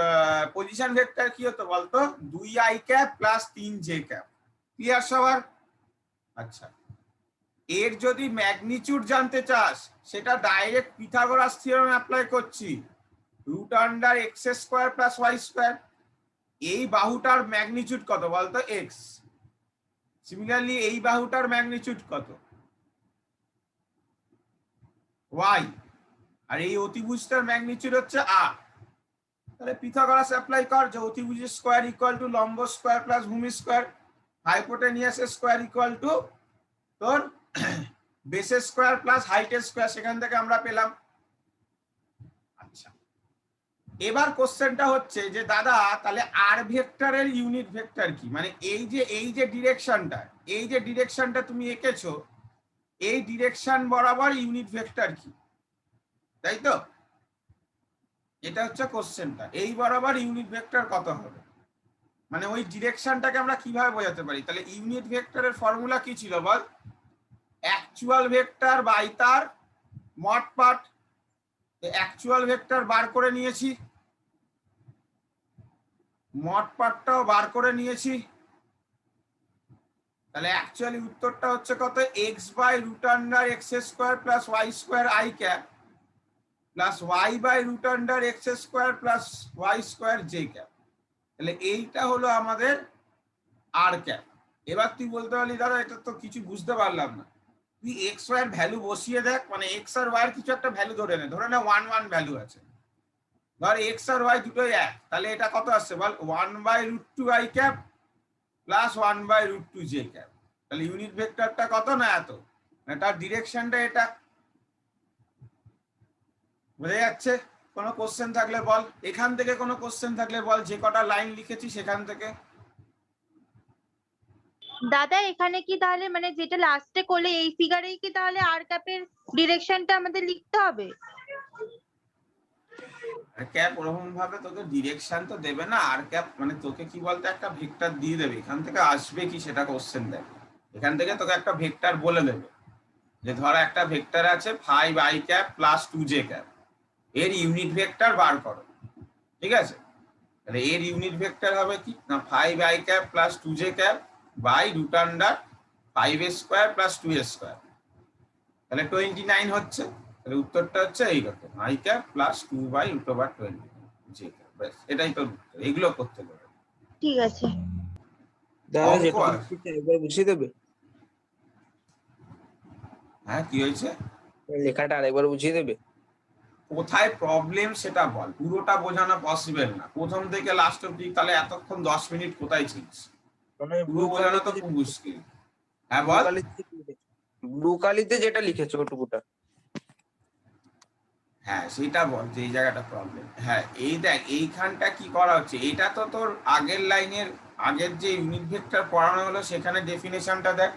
পজিশন ভেক্টর কি হতো বলতো? 2 i cap plus 3 j cap. Clear সবার? আচ্ছা, এর যদি ম্যাগনিটিউড জানতে চাস সেটা ডাইরেক্ট পিথাগোরাস থিওরেম অ্যাপ্লাই করছি, root under x square plus y square. এই বাহুটার ম্যাগনিটিউড কত বলতো? এক্স। সিমিলারলি এই বাহুটার ম্যাগনিটিউড কত? ওয়াই। আর এই অতিভুজটার ম্যাগনিটিউড হচ্ছে আর। তাহলে পিথাগোরাস অ্যাপ্লাই কর যে অতিভুজের স্কোয়ার ইকুয়াল টু লম্ব স্কোয়ার প্লাস ভূমি স্কোয়ার, হাইপোটেনিয়াসের স্কোয়ার ইকুয়াল টু তোর বেসের স্কোয়ার প্লাস হাইটের স্কোয়ার, সেখান থেকে আমরা পেলাম। আচ্ছা, এবার কোশ্চেনটা হচ্ছে যে দাদা তাহলে আর ভেক্টরের ইউনিট ভেক্টর কি? মানে এই যে ডিরেকশনটা তুমি এঁকেছো, এই ডিরেকশন বরাবর ইউনিট ভেক্টর কি, তাই তো? এটা হচ্ছে কোশ্চেনটা, এই বরাবর ইউনিট ভেক্টর কত হবে, মানে ওই ডিরেকশনটাকে আমরা কিভাবে বোঝাতে পারি? তাহলে ইউনিট ভেক্টরের ফর্মুলা কি ছিল বল? অ্যাকচুয়াল ভেক্টর বাই তার মড পার্ট। অ্যাকচুয়াল ভেক্টর বার করে নিয়েছি, মড পার্টটাও বার করে নিয়েছি। তাহলে অ্যাকচুয়ালি উত্তরটা হচ্ছে কত? X by root under x square plus y square i cap plus y by root under x square plus y square j cap. তাহলে এইটা হলো আমাদের আর ক্যাপ। এবার তুই বলতে পারলি দাদা এটা তো কিছু বুঝতে পারলাম না। তুই এক্স ওয়াই এর ভ্যালু বসিয়ে দেখ, মানে এক্স আর ওয়াই এর কিছু একটা ভ্যালু ধরে নে 1 ভ্যালু আছে, ধর এক্স আর ওয়াই দুটোই এক। তাহলে এটা কত আসছে বল? 1/√2 I cap plus 1/√2 J cap. তাহলে ইউনিট ভেক্টরটা কত না এত, তার ডিরেকশনটা এটা। বোঝা যাচ্ছে? কোনো কোশ্চেন থাকলে বল, এখান থেকে কোনো কোশ্চেন থাকলে বল, যে কটা লাইন লিখেছি সেখান থেকে। দাদা এখানে কি তাহলে মানে যেটা লাস্টে করলে এই ফিগারেই কি তাহলে আর ক্যাপের ডিরেকশনটা আমাদের লিখতে হবে? আর ক্যাপ ওরকম ভাবে তোকে ডিরেকশন তো দেবে না, আর ক্যাপ মানে তোকে কি বলতে একটা ভেক্টর দিয়ে দেবে, এখান থেকে আসবে কি সেটা কোশ্চেন দেবে। এখান থেকে তোকে একটা ভেক্টর বলে দেবে যে ধর একটা ভেক্টর আছে 5i cap plus 2j cap, এর ইউনিট ভেক্টর বার করো। ঠিক আছে, তাহলে এর ইউনিট ভেক্টর হবে কি না 5i cap plus 2j cap by root under 5a square plus 2a square. তাহলে 29 হচ্ছে। তাহলে উত্তরটা হচ্ছে এইরকম, i cap plus 2/√20 j cap. ব্যাস এটাই তো উত্তর, এগুলো করতে হবে। ঠিক আছে দাদা অঙ্ক যেটা আছে। লিখেছি একবার বুঝিয়ে দেবে? হ্যাঁ কি হয়েছে? লেখাটা আরেকবার বুঝিয়ে দেবে? কোথায় প্রবলেম সেটা বল, পুরোটা বোঝানো পসিবল না প্রথম থেকে লাস্ট অব্দি, তাহলে এতক্ষণ 10 মিনিট কোথায় ছিলিস? মানে পুরো বোঝানো তো খুব মুশকিল। হ্যাঁ বল। ব্লু কালিতে যেটা লিখেছো ওটুকুটা। হ্যাঁ সেটা বল যে এই জায়গাটা প্রবলেম। হ্যাঁ এই দেখ এইখানটা কি করা হচ্ছে, এটা তো তোর আগের লাইনের আগের যে ইউনিট ভেক্টর পড়ানো হলো সেখানে ডেফিনেশনটা দেখ,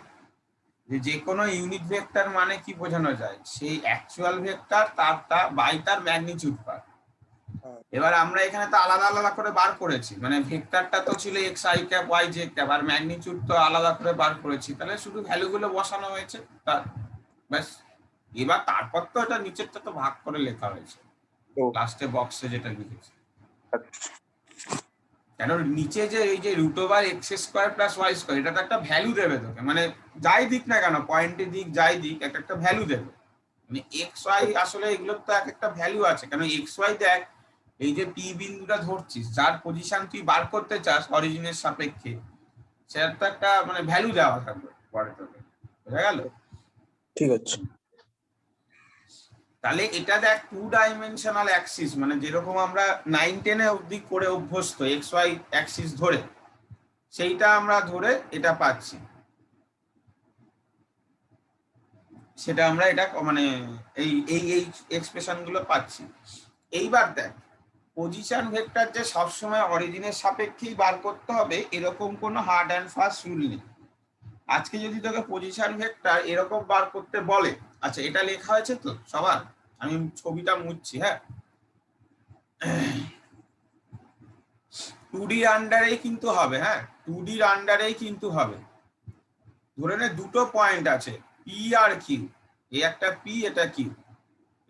যে কোনো ইউনিট ভেক্টর মানে কি বোঝানো যায়, সেই অ্যাকচুয়াল ভেক্টর তার বাই তার ম্যাগনিটিউড পার। এবার আমরা এখানে তো আলাদা আলাদা করে বার করেছি, মানে ভেক্টরটা তো ছিল x i cap y j cap, আর ম্যাগনিটিউড তো আলাদা করে বার করেছি, তাহলে শুধু ভ্যালুগুলো বসানো হয়েছে তার, ব্যাস। এবার তারপর তো এটা নিচেরটা তো ভাগ করে লেখা হয়েছে ও। লাস্টে বক্সে যেটা লিখেছি, আচ্ছা। কেন নিচে যে এই যে root over x square plus y square, এটা তো একটা ভ্যালু দেবে তোকে, মানে যাই দিক না কেন, পয়েন্টের দিক যাই দিক, একটা ভ্যালু দেবে। মানে এক্স ওয়াই আসলে এগুলোর তো একটা ভ্যালু আছে, কেন এক্স ওয়াই দেখ, এই যে পি বিন্দুটা ধরছিস, যার পজিশন তুই বার করতে চাস অরিজিনের সাপেক্ষে, সেটার তো একটা মানে ভ্যালু দেওয়া থাকবে পরে তোকে, বুঝা গেল? ঠিক আছে। তাহলে এটা দেখ 2 ডাইমেনশনাল অ্যাক্সিস, মানে যেরকম আমরা 9-10 অবধি করে অভ্যস্ত এক্স ওয়াই অ্যাক্সিস ধরে, সেইটা আমরা ধরে এটা পাচ্ছি, সেটা আমরা এটা মানে এই এই এই এক্সপ্রেশন গুলো পাচ্ছি। এইবার দেখ, পজিশন ভেক্টর যে সবসময় অরিজিনের সাপেক্ষেই বার করতে হবে এরকম কোনো হার্ড অ্যান্ড ফাস্ট রুল নেই। আজকে যদি তোকে পজিশন ভেক্টর এরকম বার করতে বলে, আচ্ছা এটা লেখা হয়েছে তো সবার, আমি ছবিটা মুছছি, হ্যাঁ, 2D আন্ডারেই কিন্তু হবে, হ্যাঁ 2D আন্ডারেই কিন্তু হবে। ধরে নে দুটো পয়েন্ট আছে পি আর কিউ, এই একটা পি এটা কিউ,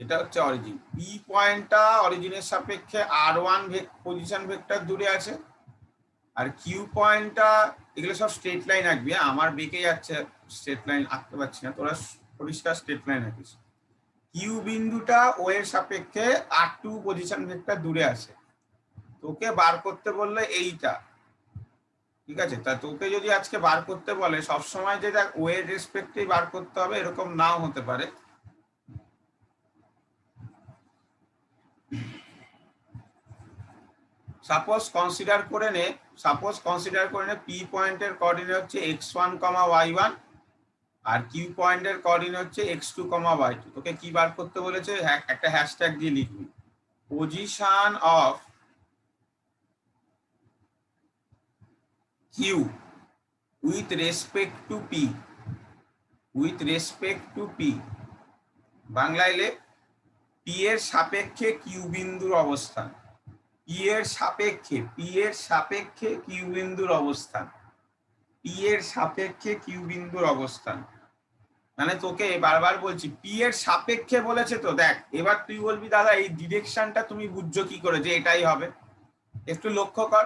এটা হচ্ছে অরিজিন। পি পয়েন্টটা অরিজিনের সাপেক্ষে r1 পজিশন ভেক্টর দূরে আছে, আর কিউ পয়েন্টটা, এগুলো সব স্ট্রেট লাইন আঁকবি, আমার বেঁকে যাচ্ছে স্ট্রেট লাইন আঁকতে পারছি না, তোরা পরিষ্কার স্ট্রেট লাইন আঁকিস। কিউ বিন্দুটা ও এর সাপেক্ষে r2 পজিশন ভেক্টর দূরে আছে, তোকে বার করতে বললে এইটা, ঠিক আছে? তা তোকে যদি আজকে বার করতে বলে সবসময় যে দেখ ও এর রেসপেক্টেই বার করতে হবে এরকম নাও হতে পারে। সাপোজ কনসিডার করে নে পি পয়েন্টের কোঅর্ডিনেট হচ্ছে x1, y1, আর কিউ পয়েন্টের কোঅর্ডিনেট হচ্ছে x2, y2। তোকে কি বার করতে বলেছে? একটা হ্যাশট্যাগ দিয়ে লিখবি, position of Q with respect to P, with respect to P, বাংলায় লেখ পি এর সাপেক্ষে কিউ বিন্দুর অবস্থান, পি এর সাপেক্ষে কিউ বিন্দুর অবস্থান, পি এর সাপেক্ষে কিউ বিন্দুর অবস্থান। মানে তোকে বারবার বলছি পি এর সাপেক্ষে বলেছে তো, দেখ এবার তুই বলবি দাদা এই ডিরেকশনটা তুমি বুঝছো কি করে যে এটাই হবে? একটু লক্ষ্য কর,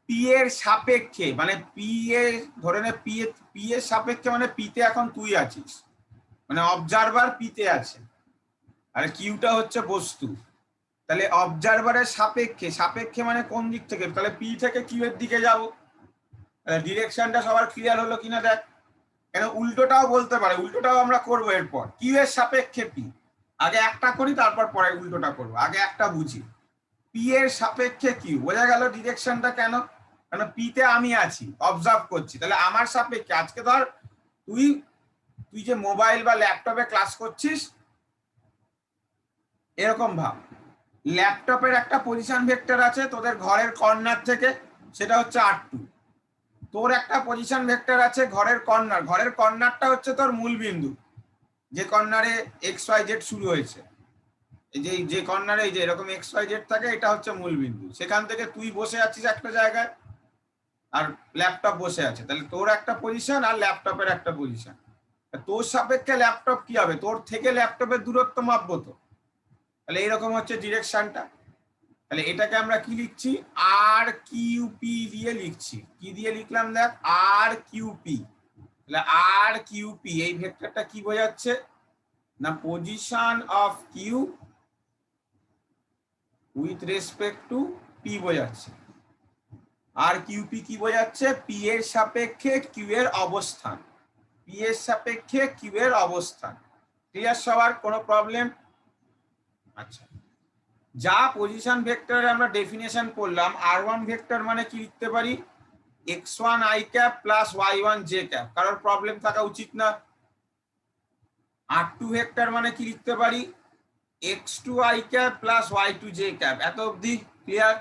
পি এর সাপেক্ষে মানে পি এর, ধরে নে পি এর সাপেক্ষে মানে পিতে এখন তুই আছিস, মানে অবজারভার পিতে আছে, আর কিউটা হচ্ছে বস্তু। তাহলে অবজারভারের সাপেক্ষে মানে কোন দিক থেকে? তাহলে পি থেকে কিউ এর দিকে যাব। ডিরেকশনটা সবার ক্লিয়ার হলো কিনা দেখ, কেন উল্টোটাও বলতে পারে, উল্টোটাও আমরা করবো এরপর। কিউ এর সাপেক্ষে পি, আগে একটা করি তারপর পরে উল্টোটা করবো, আগে একটা বুঝি। পি এর সাপেক্ষে কিউ, বোঝা গেল ডিরেকশনটা কেন? কারণ পিতে আমি আছি, অবজার্ভ করছি, তাহলে আমার সাপেক্ষে। আজকে ধর তুই যে মোবাইল বা ল্যাপটপে ক্লাস করছিস, এরকম ভাব, ল্যাপটপের একটা পজিশন ভেক্টর আছে তোদের ঘরের কর্নার থেকে, সেটা হচ্ছে r2। তোর একটা পজিশন ভেক্টর আছে ঘরের কর্নারটা হচ্ছে তোর মূল বিন্দু, যে কর্নারে xyz শুরু হয়েছে, যে কর্নারে এই যে এরকম xyz থাকে, এটা হচ্ছে মূল বিন্দু। সেখান থেকে তুই বসে আছিস একটা জায়গায় আর ল্যাপটপ বসে আছে, তাহলে তোর একটা পজিশন আর ল্যাপটপের একটা পজিশন। তোর সাপেক্ষে ল্যাপটপ কি হবে? তোর থেকে ল্যাপটপের দূরত্ব মাপবো তো, তাহলে এইরকম হচ্ছে ডিরেকশনটা। তাহলে এটাকে আমরা কি লিখছি? আর কিউ পি দিয়ে লিখছি। কি দিয়ে লিখলাম দেখ, আর কিউ পি। তাহলে আর কিউ পি এই ভেক্টরটা কি বোঝাচ্ছে না? Position of Q with respect to P বোঝাচ্ছে। আর কিউ পি কি বোঝাচ্ছে? পি এর সাপেক্ষে কিউ এর অবস্থান, পি এর সাপেক্ষে কিউ এর অবস্থান। ক্লিয়ার সবার? কোনো প্রবলেম? আচ্ছা, যা পজিশন ভেক্টরে আমরা ডেফিনেশন করলাম, r1 ভেক্টর মানে কি লিখতে পারি? x1 i cap plus y1 j cap, কারোর প্রবলেম থাকা উচিত না। r2 ভেক্টর মানে কি লিখতে পারি? x2 i cap plus y2 j cap. এত অবধি ক্লিয়ার?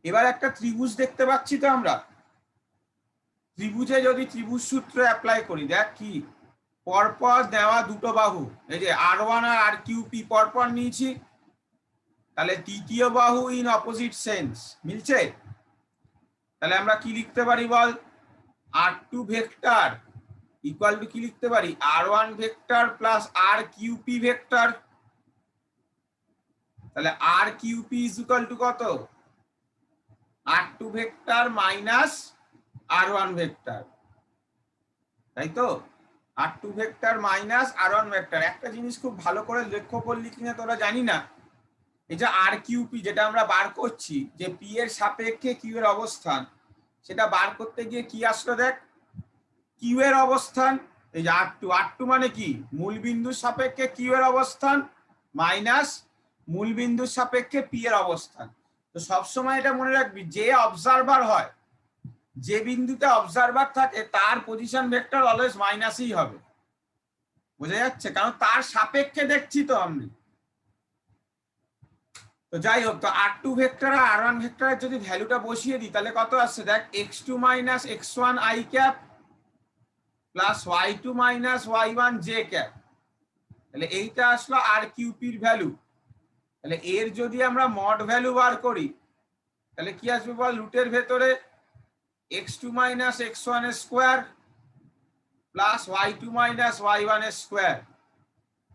এবার একটা ত্রিভুজ দেখতে পাচ্ছি তো আমরা, ত্রিভুজে যদি ত্রিভুজ সূত্র অ্যাপ্লাই করি, দেখ কি পরপর দেওয়া দুটো বাহু, এই যে r1 আর r কিউ পি পরপর নিয়েছি, তাহলে তৃতীয় বাহু ইন অপোজিট সেন্স মিলছে। তাহলে আমরা কি লিখতে পারি বল, r2 ভেক্টর ইকুয়াল টু কি লিখতে পারি, r1 vector plus r3p vector. তাহলে r3p ইজ ইকুয়াল টু কত, r2 vector minus r1 vector, তাই তো, r2 vector minus r1 vector. একটা জিনিস খুব ভালো করে লক্ষ্য করলি কিনা তোরা জানি না, এই যে r3p যেটা আমরা বার করছি, যে p এর সাপেক্ষে q এর অবস্থান, সেটা বার করতে গিয়ে কি আসলো দেখ, q এর অবস্থান, এই যে r2 মানে কি, মূল বিন্দুর সাপেক্ষে q এর অবস্থান মাইনাস মূল বিন্দুর সাপেক্ষে p এর অবস্থান। তো সবসময় এটা মনে রাখবি, যে অবজারভার হয়, যে বিন্দুতে অবজারভার থাকে তার পজিশন ভেক্টর অলওয়েজ মাইনাসই হবে, বোঝা যাচ্ছে, কারণ তার সাপেক্ষে দেখছি তো আমি। তো যাই হোক, তো r2 ভেক্টর আর r1 ভেক্টরের যদি ভ্যালুটা বসিয়ে দিই তাহলে কত আসছে দেখ, x2 minus x1 i cap plus y2 minus y1 j cap. তাহলে এইটা আসলো r3p এর ভ্যালু। তাহলে এর যদি আমরা মড ভ্যালু বার করি তাহলে কি আসবে বল, রুটের ভেতরে x2 মাইনাস x1 এর square plus y2 minus y1 এর স্কোয়ার।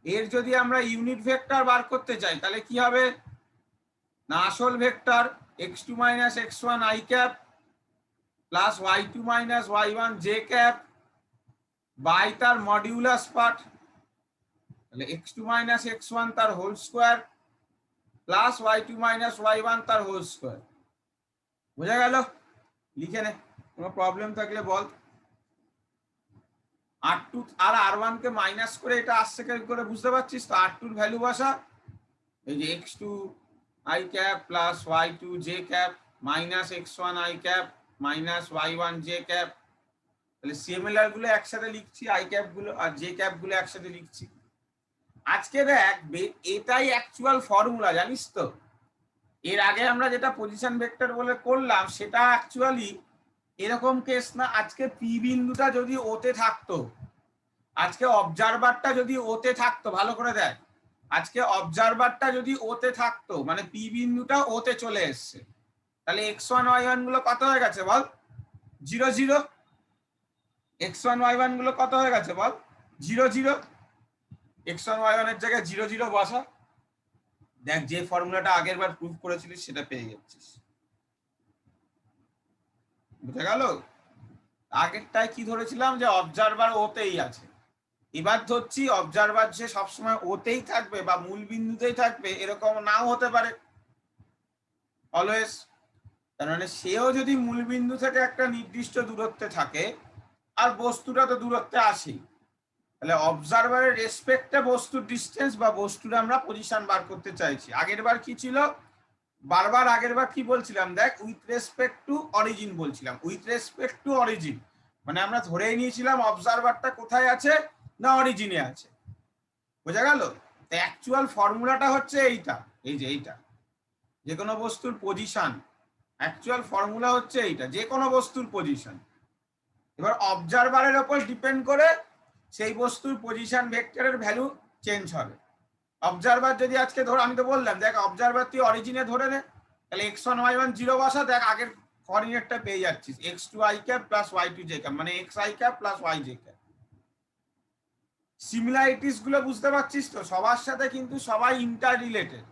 এর যদি আমরা ইউনিট ভেক্টর বার করতে চাই তাহলে কি হবে না, আসল vector x2 minus x1 i cap plus y2 minus y1 j cap by তার মডিউলাস পার্ট, তাহলে x2 মাইনাস x1 তার whole square plus y2 minus y1 তার হোল স্কোয়ার। বোঝা গেল? লিখে নে, কোনো প্রবলেম থাকলে বল। r2 আর r1 কে মাইনাস করে এটা আসছে কি করে বুঝতে পারছিস তো, r2 এর ভ্যালু বসা, এই যে x2 i cap plus y2 j cap minus x1 i cap minus y1 j cap. তাহলে সিমিলার গুলো একসাথে লিখছি, i ক্যাপ গুলো আর j ক্যাপ গুলো একসাথে লিখছি। আজকে দেখ এটাই অ্যাকচুয়াল ফর্মুলা, জানিস তো। এর আগে আমরা যেটা পজিশন ভেক্টর বলে করলাম সেটা অ্যাকচুয়ালি এরকম কেস না। আজকে পি বিন্দুটা যদি ওতে থাকতো, আজকে অবজারভারটা যদি ওতে থাকতো, ভালো করে দেখ, আজকে অবজারভারটা যদি ওতে থাকতো মানে পি বিন্দুটা ওতে চলে এসছে, তাহলে x1 y1 গুলো কত হয়ে গেছে বল, 0 0। x1 y1 গুলো কত হয়ে গেছে বল, 0 0। x1 y1 এর জায়গায় 0 0 বসা, দেখ যে ফর্মুলাটা আগের বার প্রুফ করেছিলিস সেটা পেয়ে যাচ্ছিস। বুঝা গেল? আগেরটায় কি ধরেছিলাম যে অবজারভার ওতেই আছে, এবার ধরছি অবজারভার যে সবসময় ওতেই থাকবে বা মূল বিন্দুতেই থাকবে এরকম নাও হতে পারে অলওয়েজ। তার মানে সেও যদি মূল বিন্দু থেকে একটা নির্দিষ্ট দূরত্বে থাকে আর বস্তুটা তো দূরত্বে আসেই, তাহলে অবজারভারের রেসপেক্টে বস্তুর ডিসটেন্স বা বস্তুর আমরা পজিশন বার করতে চাইছি। আগের বার কি ছিল, বারবার আগের বার কি বলছিলাম দেখ, উইথ রেসপেক্ট টু অরিজিন বলছিলাম, উইথ রেসপেক্ট টু অরিজিন মানে আমরা ধরেই নিয়েছিলাম অবজারভারটা কোথায় আছে না অরিজিনে আছে। বোঝা গেল? তো অ্যাকচুয়াল ফর্মুলাটা হচ্ছে এইটা, এই যে এইটা, যে কোনো বস্তুর পজিশন, অ্যাকচুয়াল ফর্মুলা হচ্ছে এইটা, যে কোনো বস্তুর পজিশন। এবার অবজারভারের উপর ডিপেন্ড করে সেই বস্তুর পজিশন ভেক্টরের ভ্যালু চেঞ্জ হবে। অবজারভার যদি আজকে ধর, আমি তো বললাম দেখ অবজারভার তুই অরিজিনে ধরে নে, তাহলে x1 y1 0 বসা, দেখ আগের কোঅর্ডিনেটটা পেয়ে যাচ্ছিস, x2 i cap plus y2 j cap মানে x i cap plus y j cap. Similarities গুলো বুঝতে পারছিস তো, সবার সাথে কিন্তু সবাই ইন্টার রিলেটেড,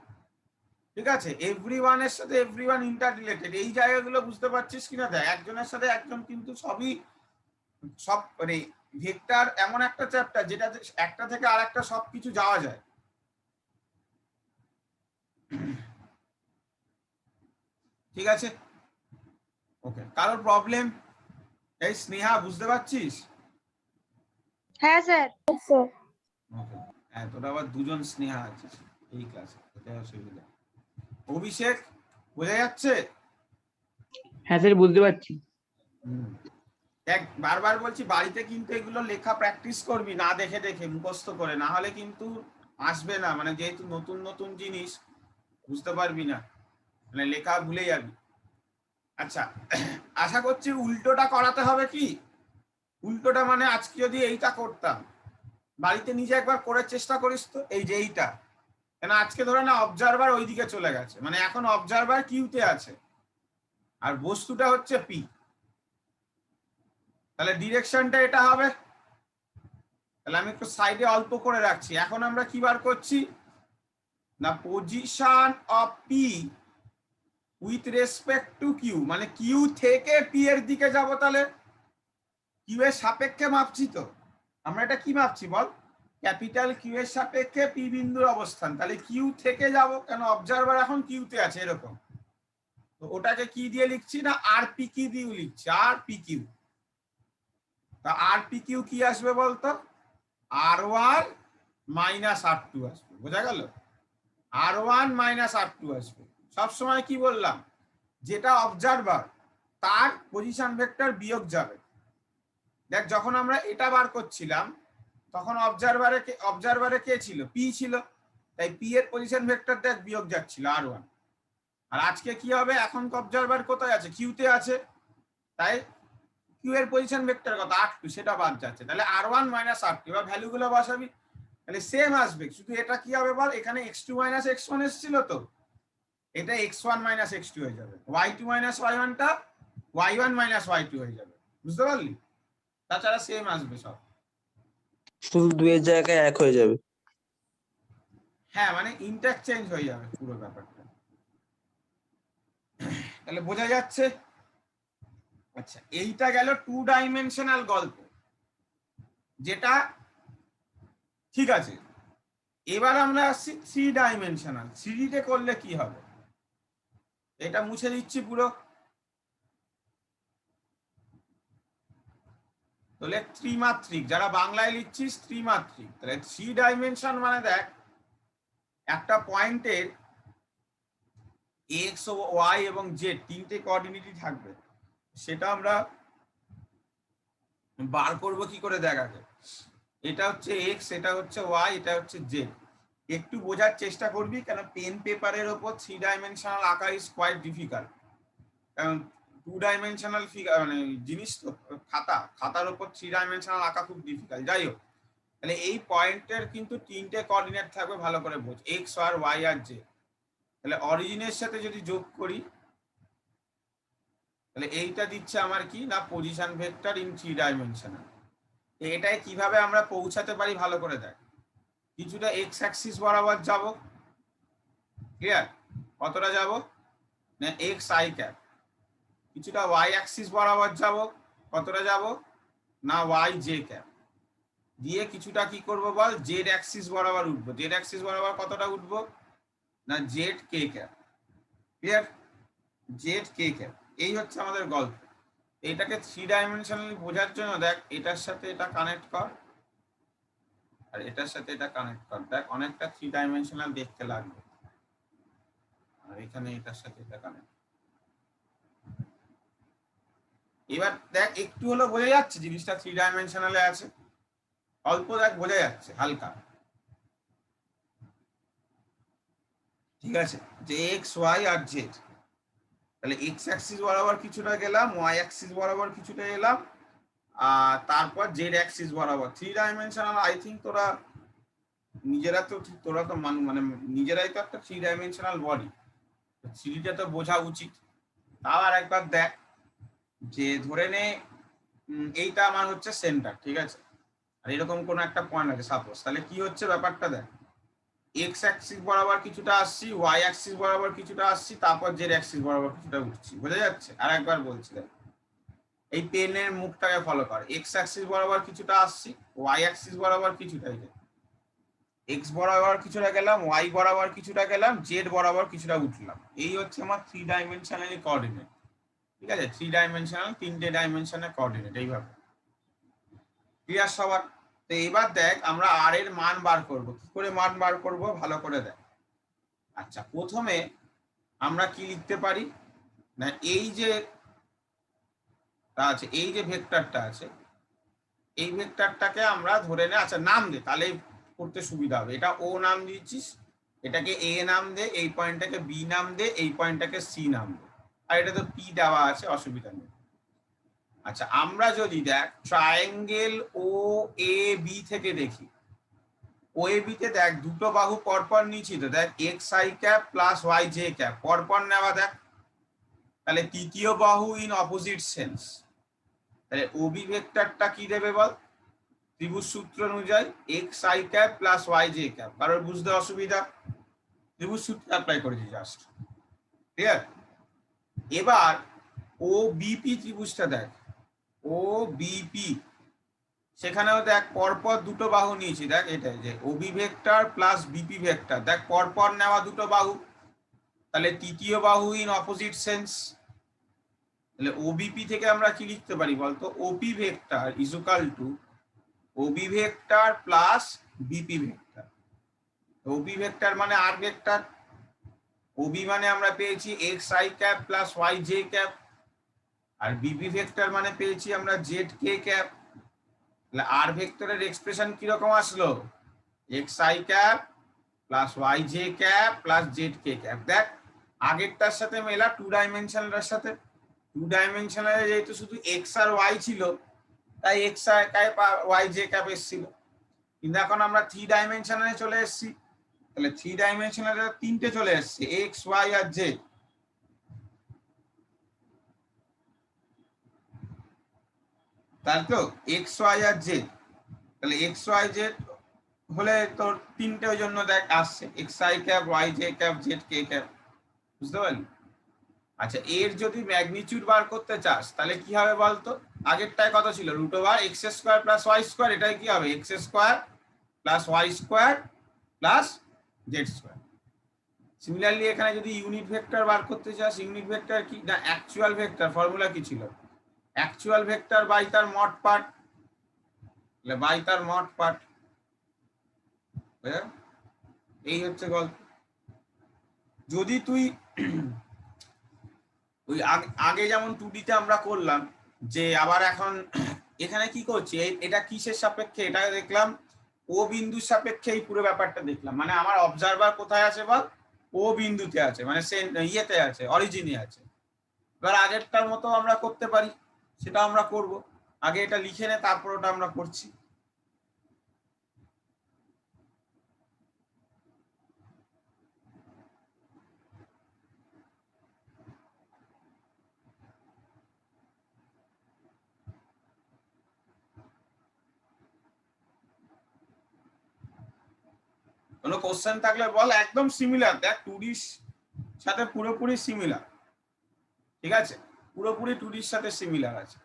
ঠিক আছে, এভরিওয়ান এর সাথে এভরিওয়ান ইন্টার রিলেটেড। এই জায়গাগুলো বুঝতে পারছিস কিনা দেখ, একজনের সাথে একজন কিন্তু সবই সব মানে ভেক্টর এমন একটা চ্যাপ্টার যেটা একটা থেকে আরেকটা সবকিছু যাওয়া যায়। ঠিক আছে, ওকে, কারোর প্রবলেম? এই স্নেহা বুঝতে পারছিস? হ্যাঁ স্যার। ওকে, হ্যাঁ, তোরা আবার দুজন স্নেহা আছিস এই ক্লাসে, এটাই অসুবিধা। অভিষেক বোঝা যাচ্ছে? হ্যাঁ স্যার বুঝতে পারছি। দেখ বারবার বলছি বাড়িতে কিন্তু এগুলো লেখা প্র্যাকটিস করবি, না দেখে দেখে মুখস্থ করে, না হলে কিন্তু আসবে না, মানে যেহেতু নতুন নতুন জিনিস বুঝতে পারবি না, মানে লেখা ভুলে যাবি। আচ্ছা, আশা করছি উল্টোটা করাতে হবে কি, উল্টোটা মানে আজকে যদি এইটা করতাম, বাড়িতে নিজে একবার করে চেষ্টা করিস তো, এই যে এইটা, কেন আজকে ধরে না অবজারভার ওইদিকে চলে গেছে, মানে এখন অবজারভার কিউতে আছে আর বস্তুটা হচ্ছে পি, তাহলে ডিরেকশনটা এটা হবে। তাহলে আমি একটু সাইডে অল্প করে রাখছি। এখন আমরা কি বার করছি না position of P with respect to Q, মানে কিউ থেকে পি এর দিকে যাব, তাহলে কিউ এর সাপেক্ষে মাপছি। তো আমরা এটা কি মাপছি বল, ক্যাপিটাল কিউ এর সাপেক্ষে পি বিন্দুর অবস্থান। তাহলে কিউ থেকে যাব, কেন অবজারভার এখন কিউতে আছে এরকম, তো ওটাকে কি দিয়ে লিখছি না আর পি কিউ দিয়ে লিখছি, আর পি কিউ। তা আর পি কিউ কি আসবে বলতো, R1 মাইনাস R2 আসবে, বোঝা গেল? R1 মাইনাস R2 আসবে। সবসময় কি বললাম, যেটা অবজারভার তার পজিশন ভেক্টর বিয়োগ যাবে। দেখ যখন আমরা এটা বার করছিলাম তখন অবজারভারে কে ছিল, পি ছিল, তাই পি এর পজিশন ভেক্টর দেখ বিয়োগ যাচ্ছিল R1। আর আজকে কি হবে, এখন অবজারভার কোথায় আছে, কিউতে আছে, তাই কিউ এর পজিশন ভেক্টর কত R2, সেটা বাদ যাচ্ছে। তাহলে R1 মাইনাস R2, এবার ভ্যালুগুলো বসাবি, তাহলে সেম আসবে, শুধু এটা কি হবে বল, এখানে x2 মাইনাস x1 এসেছিল, তো এটা x1 মাইনাস x2 হয়ে যাবে, y2 মাইনাস y1 টা y1 মাইনাস y2 হয়ে যাবে, বুঝতে পারলি? তাছাড়া সেম আসবে সব, শুধু দুইয়ের জায়গায় এক হয়ে যাবে। হ্যাঁ মানে ইন্টারচেঞ্জ হয়ে যাবে পুরো ব্যাপারটা। তাহলে বোঝা যাচ্ছে? আচ্ছা, এইটা গেল 2 ডাইমেনশনাল গল্প, যেটা ঠিক আছে। এবার আমরা আসছি 3 ডাইমেনশনাল। 3D তে করলে কি হবে, এটা মুছে দিচ্ছি পুরো। তাহলে ত্রিমাত্রিক, যারা বাংলায় লিখছিস ত্রিমাত্রিক, তাহলে 3 ডাইমেনশন মানে দেখ একটা পয়েন্টের এক্স ও ওয়াই এবং জেড তিনটে কোঅর্ডিনেটই থাকবে, সেটা আমরা বার করব কি করে, দেখ আগে এটা হচ্ছে এক্স, এটা হচ্ছে ওয়াই, এটা হচ্ছে জেড। একটু বোঝার চেষ্টা করবি, কেন পেন পেপারের ওপর 3 ডাইমেনশনাল আঁকা ইজ কোয়াইট ডিফিকাল্ট, কারণ 2 ডাইমেনশনাল মানে জিনিস তো, খাতার উপর 3 ডাইমেনশনাল আঁকা খুব ডিফিকাল্ট। যাই হোক, তাহলে এই পয়েন্টের কিন্তু তিনটে কোঅর্ডিনেট থাকবে, ভালো করে বোঝ, এক্স আর ওয়াই আর জেড। তাহলে অরিজিনের সাথে যদি যোগ করি, তাহলে এইটা দিচ্ছে আমার কি না পজিশন ভেক্টর ইন 3 ডাইমেনশনাল। এটাই কিভাবে আমরা পৌঁছাতে পারি ভালো করে দেখ, কিছুটা এক্স অ্যাক্সিস বরাবর যাব, ক্লিয়ার? কতটা যাব না এক্স আই ক্যাপ। কিছুটা ওয়াই অ্যাক্সিস বরাবর যাব, কতটা যাব না ওয়াই জে ক্যাপ। দিয়ে কিছুটা কি করব বল, জেড অ্যাক্সিস বরাবর উঠবো, জেড অ্যাক্সিস বরাবর কতটা উঠবো না Z k cap, clear? Z k cap, এই হচ্ছে আমাদের গল্প। এটাকে 3 ডাইমেনশনালি বোঝার জন্য দেখ এটার সাথে এটা কানেক্ট কর আর এটার সাথে এটা কানেক্ট কর, দেখ অনেকটা 3 ডাইমেনশনাল দেখতে লাগবে। আর এখানে এটার সাথে এটা কানেক্ট, এবার দেখ একটু হলো বোঝা যাচ্ছে জিনিসটা 3 ডাইমেনশনালে আছে, অল্প দেখ বোঝা যাচ্ছে হালকা, ঠিক আছে? যে এক্স ওয়াই আর জেড, তাহলে এক্স অ্যাক্সিস বরাবর কিছুটা গেলাম, ওয়াই অ্যাক্সিস বরাবর কিছুটা এলাম, আর তারপর জেড অ্যাক্সিস বরাবর 3 ডাইমেনশনাল। আই থিঙ্ক তোরা নিজেরা তো ঠিক, তোরা তো মানে নিজেরাই তো একটা 3 ডাইমেনশনাল বডি, 3টা তো বোঝা উচিত। তাও আর একবার দেখ, যে ধরে নে এইটা আমার হচ্ছে সেন্টার, ঠিক আছে? আর এরকম কোন একটা পয়েন্ট আছে সাপোজ, তাহলে কি হচ্ছে ব্যাপারটা দেখ, এক্স অ্যাক্সিস বরাবর কিছুটা আসছি, ওয়াই অ্যাক্সিস বরাবর কিছুটা আসছি, তারপর জেড অ্যাক্সিস বরাবর কিছুটা উঠছি, বোঝা যাচ্ছে? আর একবার বলছি দেখ, এই পেনের মুখটাকে ফলো কর, এক্স অ্যাক্সিস বরাবর কিছুটা আসছি, ওয়াই অ্যাক্সিস বরাবর কিছুটা, এক্স বরাবর কিছুটা গেলাম, ওয়াই বরাবর কিছুটা গেলাম, জেড বরাবর কিছুটা উঠলাম। এই হচ্ছে আমার 3 ডাইমেনশনাল কোঅর্ডিনেট, ঠিক আছে? 3 ডাইমেনশনাল, 3টে ডাইমেনশনের কোঅর্ডিনেট, এইভাবে ক্লিয়ার সবার? তো এবার দেখ আমরা আর এর মান বার করব, কি করে মান বার করব ভালো করে দেখ। আচ্ছা, প্রথমে আমরা কি লিখতে পারি না, এই যে আছে, এই যে ভেক্টরটা আছে, এই ভেক্টরটাকে আমরা ধরে নে, আচ্ছা নাম দে, তাহলে করতে সুবিধা হবে। এটা ও নাম দিয়েছিস, এটাকে এ নাম দে, এই পয়েন্টটাকে বি নাম দে, এই পয়েন্টটাকে সি নাম দে, আর এটা তো পি দেওয়া আছে, অসুবিধা নেই। আচ্ছা, আমরা যদি দেখ ট্রায়াঙ্গেল ও এ বি থেকে দেখি, ওএবি তে দেখ দুটো বাহু পরপর নিয়েছি তো, দেখ x i cap plus y j cap পরপর নেওয়া, দেখ তাহলে তৃতীয় বাহু ইন অপোজিট সেন্স। তাহলে ওবি ভেক্টরটা কি দেবে বল? ত্রিভুজ সূত্র অনুযায়ী x i cap plus y j cap. কারোর বুঝতে অসুবিধা? ত্রিভুজ সূত্র অ্যাপ্লাই করেছি জাস্ট, ক্লিয়ার? এবার ও বিপি ত্রিভুজটা দেখ, ও বিপি সেখানেও দেখ পরপর দুটো বাহু নিয়েছি, দেখ এটাই যে OB vector plus BP vector, দেখ পরপর নেওয়া দুটো বাহু, তাহলে তৃতীয় বাহু ইন অপোজিট সেন্স। তাহলে ওবিপি থেকে আমরা কি লিখতে পারি বলতো? OP vector is equal to OB vector plus BP vector. OB vector মানে আর ভেক্টর, ওবি মানে আমরা পেয়েছি x i cap plus y j cap, আর বিপি ভেক্টর মানে পেয়েছি আমরা জেড কে ক্যাপ। তাহলে আর ভেক্টরের এক্সপ্রেশন কিরকম আসলো? X i cap plus y j cap plus z k cap. দেখ আগেরটার সাথে মেলা, টু ডাইমেনশনালের সাথে। টু ডাইমেনশনালে যেহেতু শুধু এক্স আর ওয়াই ছিল, তাই এক্স আই ক্যাপ আর ওয়াই জে ক্যাপ এসেছিল। কিন্তু এখন আমরা থ্রি ডাইমেনশনালে চলে এসেছি, তাহলে থ্রি ডাইমেনশনালে তিনটে চলে এসছে, এক্স ওয়াই আর জেড। তাই তো এক্স ওয়াই আর জেড, তাহলে এক্স ওয়াই জেড হলে তোর তিনটে ওই জন্য দেখ আসছে x i cap y j cap z k cap, বুঝতে পারলি? আচ্ছা, এর যদি ম্যাগনিটিউড বার করতে চাস তাহলে কি হবে বলতো? আগেরটায় কত ছিল? Root over x square plus y square, এটাই কি হবে? X square plus y square plus z square. Similarly এখানে যদি ইউনিট ভেক্টর বার করতে চাস, ইউনিট ভেক্টর কি না অ্যাকচুয়াল ভেক্টর, ফর্মুলা কি ছিল? অ্যাকচুয়াল ভেক্টর বাই তার মড পার্ট, বাই তার মড পার্ট। এই হচ্ছে গল্প। যদি তুই ওই আগে যেমন 2D তে আমরা করলাম, যে আবার এখন এখানে কি করছি, এটা কিসের সাপেক্ষে? এটা দেখলাম ও বিন্দুর সাপেক্ষে এই পুরো ব্যাপারটা দেখলাম। মানে আমার অবজারভার কোথায় আছে বল? ও বিন্দুতে আছে, মানে ইয়েতে আছে, অরিজিনে আছে। এবার আগেরটার মতো আমরা করতে পারি, সেটা আমরা করব। আগে এটা লিখে নে, তারপর ওটা আমরা করছি। কোনো কোশ্চেন থাকলে বল। একদম সিমিলার, দেখ 2D সাথে পুরোপুরি সিমিলার, ঠিক আছে? পুরোপুরি 2D সাথে সিমিলার আছে।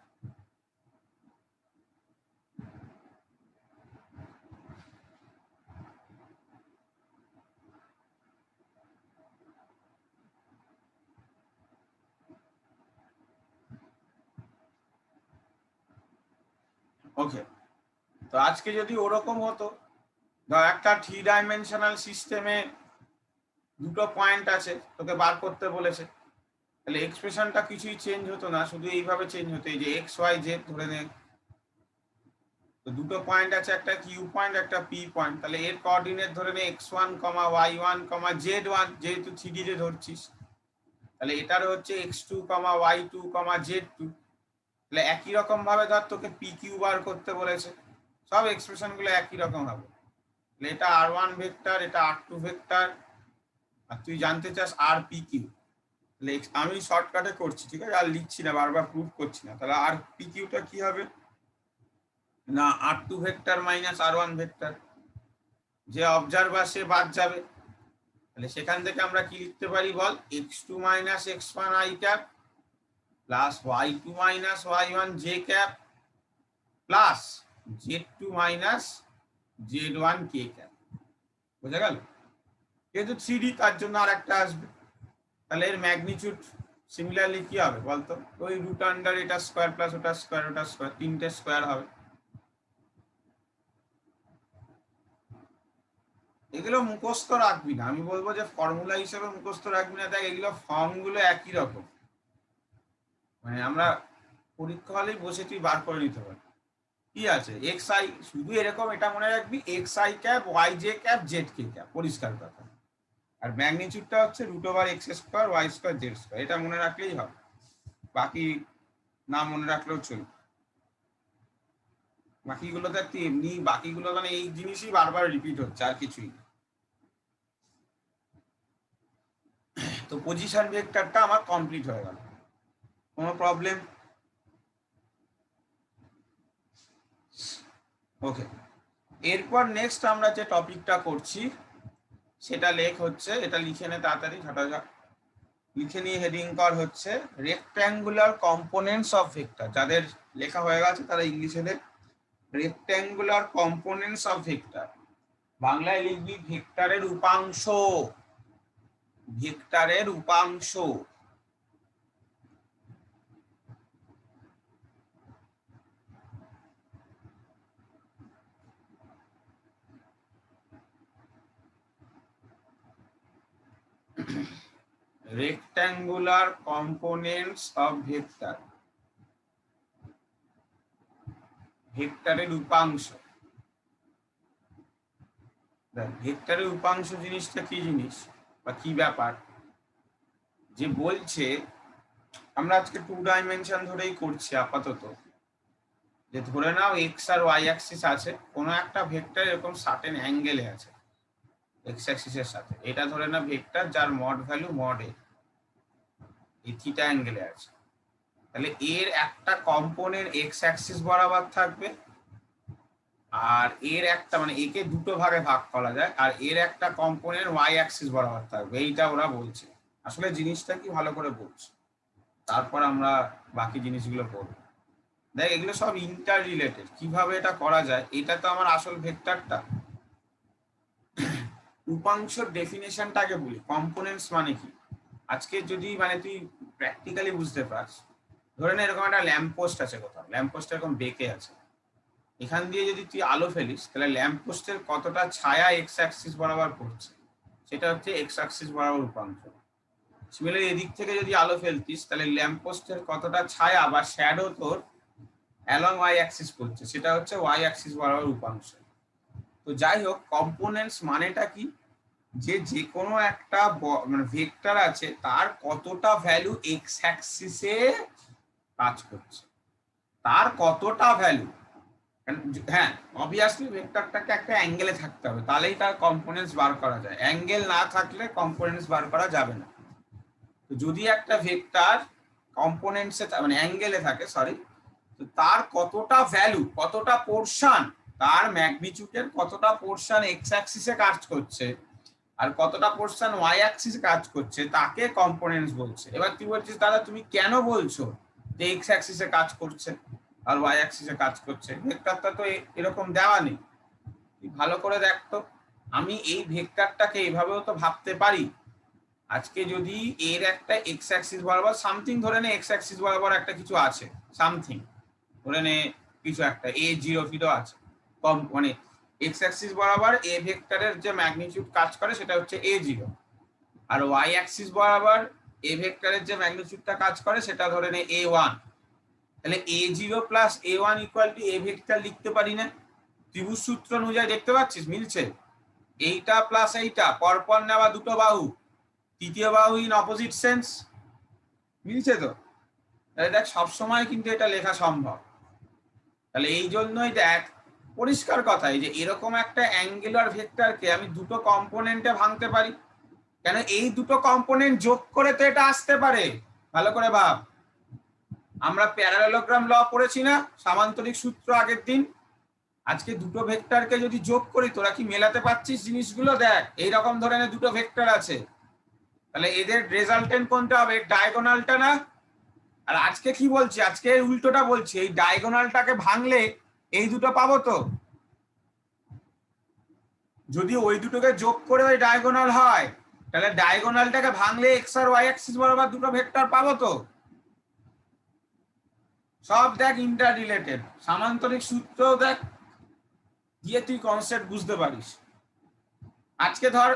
ওকে, তো আজকে যদি ওরকম হতো, ধর একটা থ্রি ডাইমেনশনাল সিস্টেমে দুটো পয়েন্ট আছে, তোকে বার করতে বলেছে, তাহলে এক্সপ্রেশনটা কিছুই চেঞ্জ হতো না, শুধু এইভাবে চেঞ্জ হতো, এই যে এক্স ওয়াই জেড ধরে নে। তো দুটো পয়েন্ট আছে, একটা কিউ পয়েন্ট একটা পি পয়েন্ট, তাহলে এর কোঅর্ডিনেট ধরে নে x1, y1, z1, যেহেতু 3D তে ধরছিস, তাহলে এটার হচ্ছে x2, y2, z2। তাহলে একই রকম ভাবে ধর তোকে পি কিউ বার করতে বলেছে, সব এক্সপ্রেশন গুলো একই রকম হবে। তাহলে এটা r1 ভেক্টর, এটা r2 ভেক্টর, আর তুই জানতে চাস আর পি কিউ। তাহলে আমি শর্টকাটে করছি, ঠিক আছে? আর লিখছি না, বারবার প্রুফ করছি না। তাহলে আর পি কিউটা কি হবে না r2 vector minus r1 vector, যে অবজারভার সে বাদ যাবে। তাহলে সেখান থেকে আমরা কি লিখতে পারি বল? x2 minus x1 i cap plus y2 minus y1 j cap plus z2 minus z1 k cap. বুঝা গেল? যেহেতু 3D তার জন্য আর একটা আসবে। তাহলে এর ম্যাগনিটিউড সিমিলারলি কি হবে বলতো? ওই রুট আন্ডার এটা স্কয়ার প্লাস ওটা স্কয়ার, ওটা স্কয়ার, তিনটে স্কয়ার হবে। এগুলো মুখস্থ রাখবি না, আমি বলবো যে ফর্মুলা হিসেবে মুখস্থ রাখবি না। দেখ এগুলো ফর্মগুলো একই রকম, মানে আমরা পরীক্ষা হলেই বসে তুই বার করে নিতে পারি। কি আছে এক্স আই, শুধু এরকম এটা মনে রাখবি, x i cap y j cap z k cap, পরিষ্কার কথা। আর ম্যাগনিটিউডটা হচ্ছে root over x square y square z square, এটা মনে রাখলেই হবে, বাকি না মনে রাখলেও চলবে। বাকিগুলোতে একটু এমনি, বাকিগুলো মানে এই জিনিসই বারবার রিপিট হচ্ছে, আর কিছুই না। তো পজিশন ভেক্টরটা আমার কমপ্লিট হয়ে গেল, কোনো প্রবলেম? ওকে, এরপর নেক্সট আমরা যে টপিকটা করছি সেটা হচ্ছে, এটা লিখে নে তাড়াতাড়ি, ঝটাঝট লিখে নিয়ে হেডিং কর হচ্ছে রেক্ট্যাঙ্গুলার কম্পোনেন্টস অফ ভেক্টর। যাদের লেখা হয়ে গেছে তারা ইংলিশে লেখ রেক্ট্যাঙ্গুলার কম্পোনেন্টস অফ ভেক্টর। বাংলায় লিখবি ভেক্টরের উপাংশ, ভেক্টরের উপাংশ। rectangular components of vector, ভেক্টরের উপাংশ। ভেক্টরের উপাংশ জিনিসটা কি জিনিস বা কি ব্যাপার, যে বলছে আমরা আজকে 2 ডাইমেনশন ধরেই করছি আপাতত, যে ধরে নাও এক্স আর ওয়াই অ্যাক্সিস আছে, কোনো একটা ভেক্টর এরকম সার্টেন অ্যাঙ্গেলে আছে এক্স অ্যাক্সিসের সাথে, এটা ধরে না ভেক্টর যার মড ভ্যালু মড এ, এই থিটা অ্যাঙ্গেলে আছে। তাহলে এর একটা কম্পোনেন্ট এক্স অ্যাক্সিস বরাবর থাকবে, আর এর একটা মানে একে দুটো ভাগে ভাগ করা যায়, আর এর একটা কম্পোনেন্ট ওয়াই অ্যাক্সিস বরাবর থাকবে। এইটা ওরা বলছে, আসলে জিনিসটা কি ভালো করে বলছে, তারপর আমরা বাকি জিনিসগুলো পড়ব। দেখ এগুলো সব ইন্টার রিলেটেড, কিভাবে এটা করা যায়। এটা তো আমার আসল ভেক্টরটা। উপাংশের ডেফিনেশনটাকে বলি, কম্পোনেন্টস মানে কি। আজকে যদি মানে তুই প্র্যাকটিক্যালি বুঝতে পারছ, ধরে নে এরকম একটা ল্যাম্প পোস্ট আছে কোথাও, ল্যাম্প পোস্ট এরকম বেঁকে আছে, এখান দিয়ে যদি তুই আলো ফেলিস তাহলে ল্যাম্প পোস্টের কতটা ছায়া এক্স অ্যাক্সিস বরাবর পড়ছে, সেটা হচ্ছে এক্স অ্যাক্সিস বরাবর উপাংশ। সিমিলারলি এদিক থেকে যদি আলো ফেলতিস তাহলে ল্যাম্প পোস্টের কতটা ছায়া বা শ্যাডো তোর অ্যালং ওয়াই অ্যাক্সিস করছে, সেটা হচ্ছে ওয়াই অ্যাক্সিস বরাবর উপাংশ। তো যাই হোক, কম্পোনেন্টস মানেটা কি, যে কোনো একটা মানে ভেক্টর আছে তার কতটা ভ্যালু এক্স অ্যাক্সিসে কাজ করছে, তার কতটা ভ্যালু। হ্যাঁ অবভিয়াসলি ভেক্টরটাকে একটা অ্যাঙ্গেলে থাকতে হবে, তাহলেই তার কম্পোনেন্টস বার করা যায়, অ্যাঙ্গেল না থাকলে কম্পোনেন্টস বার করা যাবে না। তো যদি একটা ভেক্টর কম্পোনেন্টসে মানে অ্যাঙ্গেলে থাকে, সরি, তো তার কতটা ভ্যালু, কতটা পোরশন, তার ম্যাগনিটিউডের কতটা পোরশন এক্স অ্যাক্সিসে কাজ করছে আর কতটা পোরশন ওয়াই অ্যাক্সিসে কাজ করছে, তাকে কম্পোনেন্টস বলছে। এবার তুই বলছিস দাদা তুমি কেন বলছো যে এক্স অ্যাক্সিসে কাজ করছে আর ওয়াই অ্যাক্সিসে কাজ করছে, ভেক্টরটা তো এরকম দেওয়া নেই। তুই ভালো করে দেখ তো, আমি এই ভেক্টরটাকে এইভাবেও তো ভাবতে পারি। আজকে যদি এর একটা এক্স অ্যাক্সিস বরাবর সামথিং, ধরে নে এক্স অ্যাক্সিস বরাবর একটা কিছু আছে, সামথিং ধরে নে কিছু একটা এ জিরো ফিরো আছে, কম মানে এক্স অ্যাক্সিস বরাবর এ ভেক্টরের যে ম্যাগনিটিউড কাজ করে সেটা হচ্ছে এ জিরো, আর ওয়াই অ্যাক্সিস বরাবর এ ভেক্টরের যে ম্যাগনিটিউডটা কাজ করে সেটা ধরে নে এ ওয়ান। তাহলে a zero plus a one equal to a vector লিখতে পারি না? ত্রিভুজ সূত্র অনুযায়ী দেখতে পাচ্ছিস মিলছে, এইটা প্লাস এইটা পরপর নেওয়া দুটো বাহু, তৃতীয় বাহু ইন অপোজিট সেন্স, মিলছে তো? তাহলে দেখ সবসময় কিন্তু এটা লেখা সম্ভব। তাহলে এই জন্যই দেখ পরিষ্কার কথা, এই যে এরকম একটা অ্যাঙ্গুলার ভেক্টরকে আমি দুটো কম্পোনেন্টে ভাঙতে পারি, কেন এই দুটো কম্পোনেন্ট যোগ করে তো এটা আসতে পারে। ভালো করে ভাব, আমরা প্যারালেলোগ্রাম ল পড়েছি না, সামান্তরিক সূত্র আগের দিন। আজকে দুটো ভেক্টরকে যদি যোগ করি তোরা কি মেলাতে পারছিস জিনিসগুলো? দেখ এইরকম ধরনের দুটো ভেক্টর আছে, তাহলে এদের রেজাল্টেন্ট কোনটা হবে? ডায়াগোনালটা না? আর আজকে কি বলছি, আজকে উল্টোটা বলছি, এই ডায়াগোনালটাকে ভাঙলে এই দুটো পাবো তো। যদি ওই দুটোকে যোগ করে ওই ডায়াগোনাল হয় তাহলে ডায়াগোনালটাকে ভাঙলে এক্স আর ওয়াই অ্যাক্সিস বরাবর দুটো ভেক্টর পাবো তো। সব দেখ ইন্টার রিলেটেড, সামান্তরিক সূত্র দেখ দিয়ে তুই কনসেপ্ট বুঝতে পারিস। আজকে ধর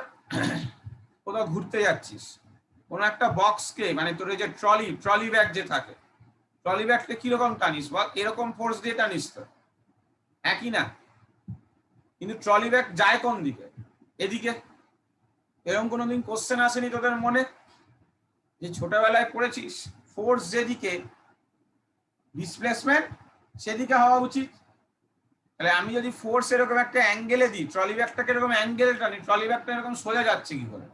কোথাও ঘুরতে যাচ্ছিস, কোনো একটা বক্সকে মানে তোর যে ট্রলি ব্যাগ যে থাকে, ট্রলি ব্যাগটা কিরকম টানিস বল? এরকম ফোর্স দিয়ে টানিস তো, একই না? কিন্তু ট্রলি ব্যাগ যায় কোন দিকে? এদিকে। এরকম কোনোদিন কোশ্চেন আসেনি তোদের মনে যে ছোটবেলায় পড়েছিস ফোর্স যেদিকে ডিসপ্লেসমেন্ট সেদিকে হওয়া উচিত? তাহলে আমি যদি ফোর্স এরকম একটা অ্যাঙ্গেলে দিই, ট্রলি ব্যাগটাকে এরকম অ্যাঙ্গেলে টানি, ট্রলি ব্যাগটা এরকম সোজা যাচ্ছে কি করে?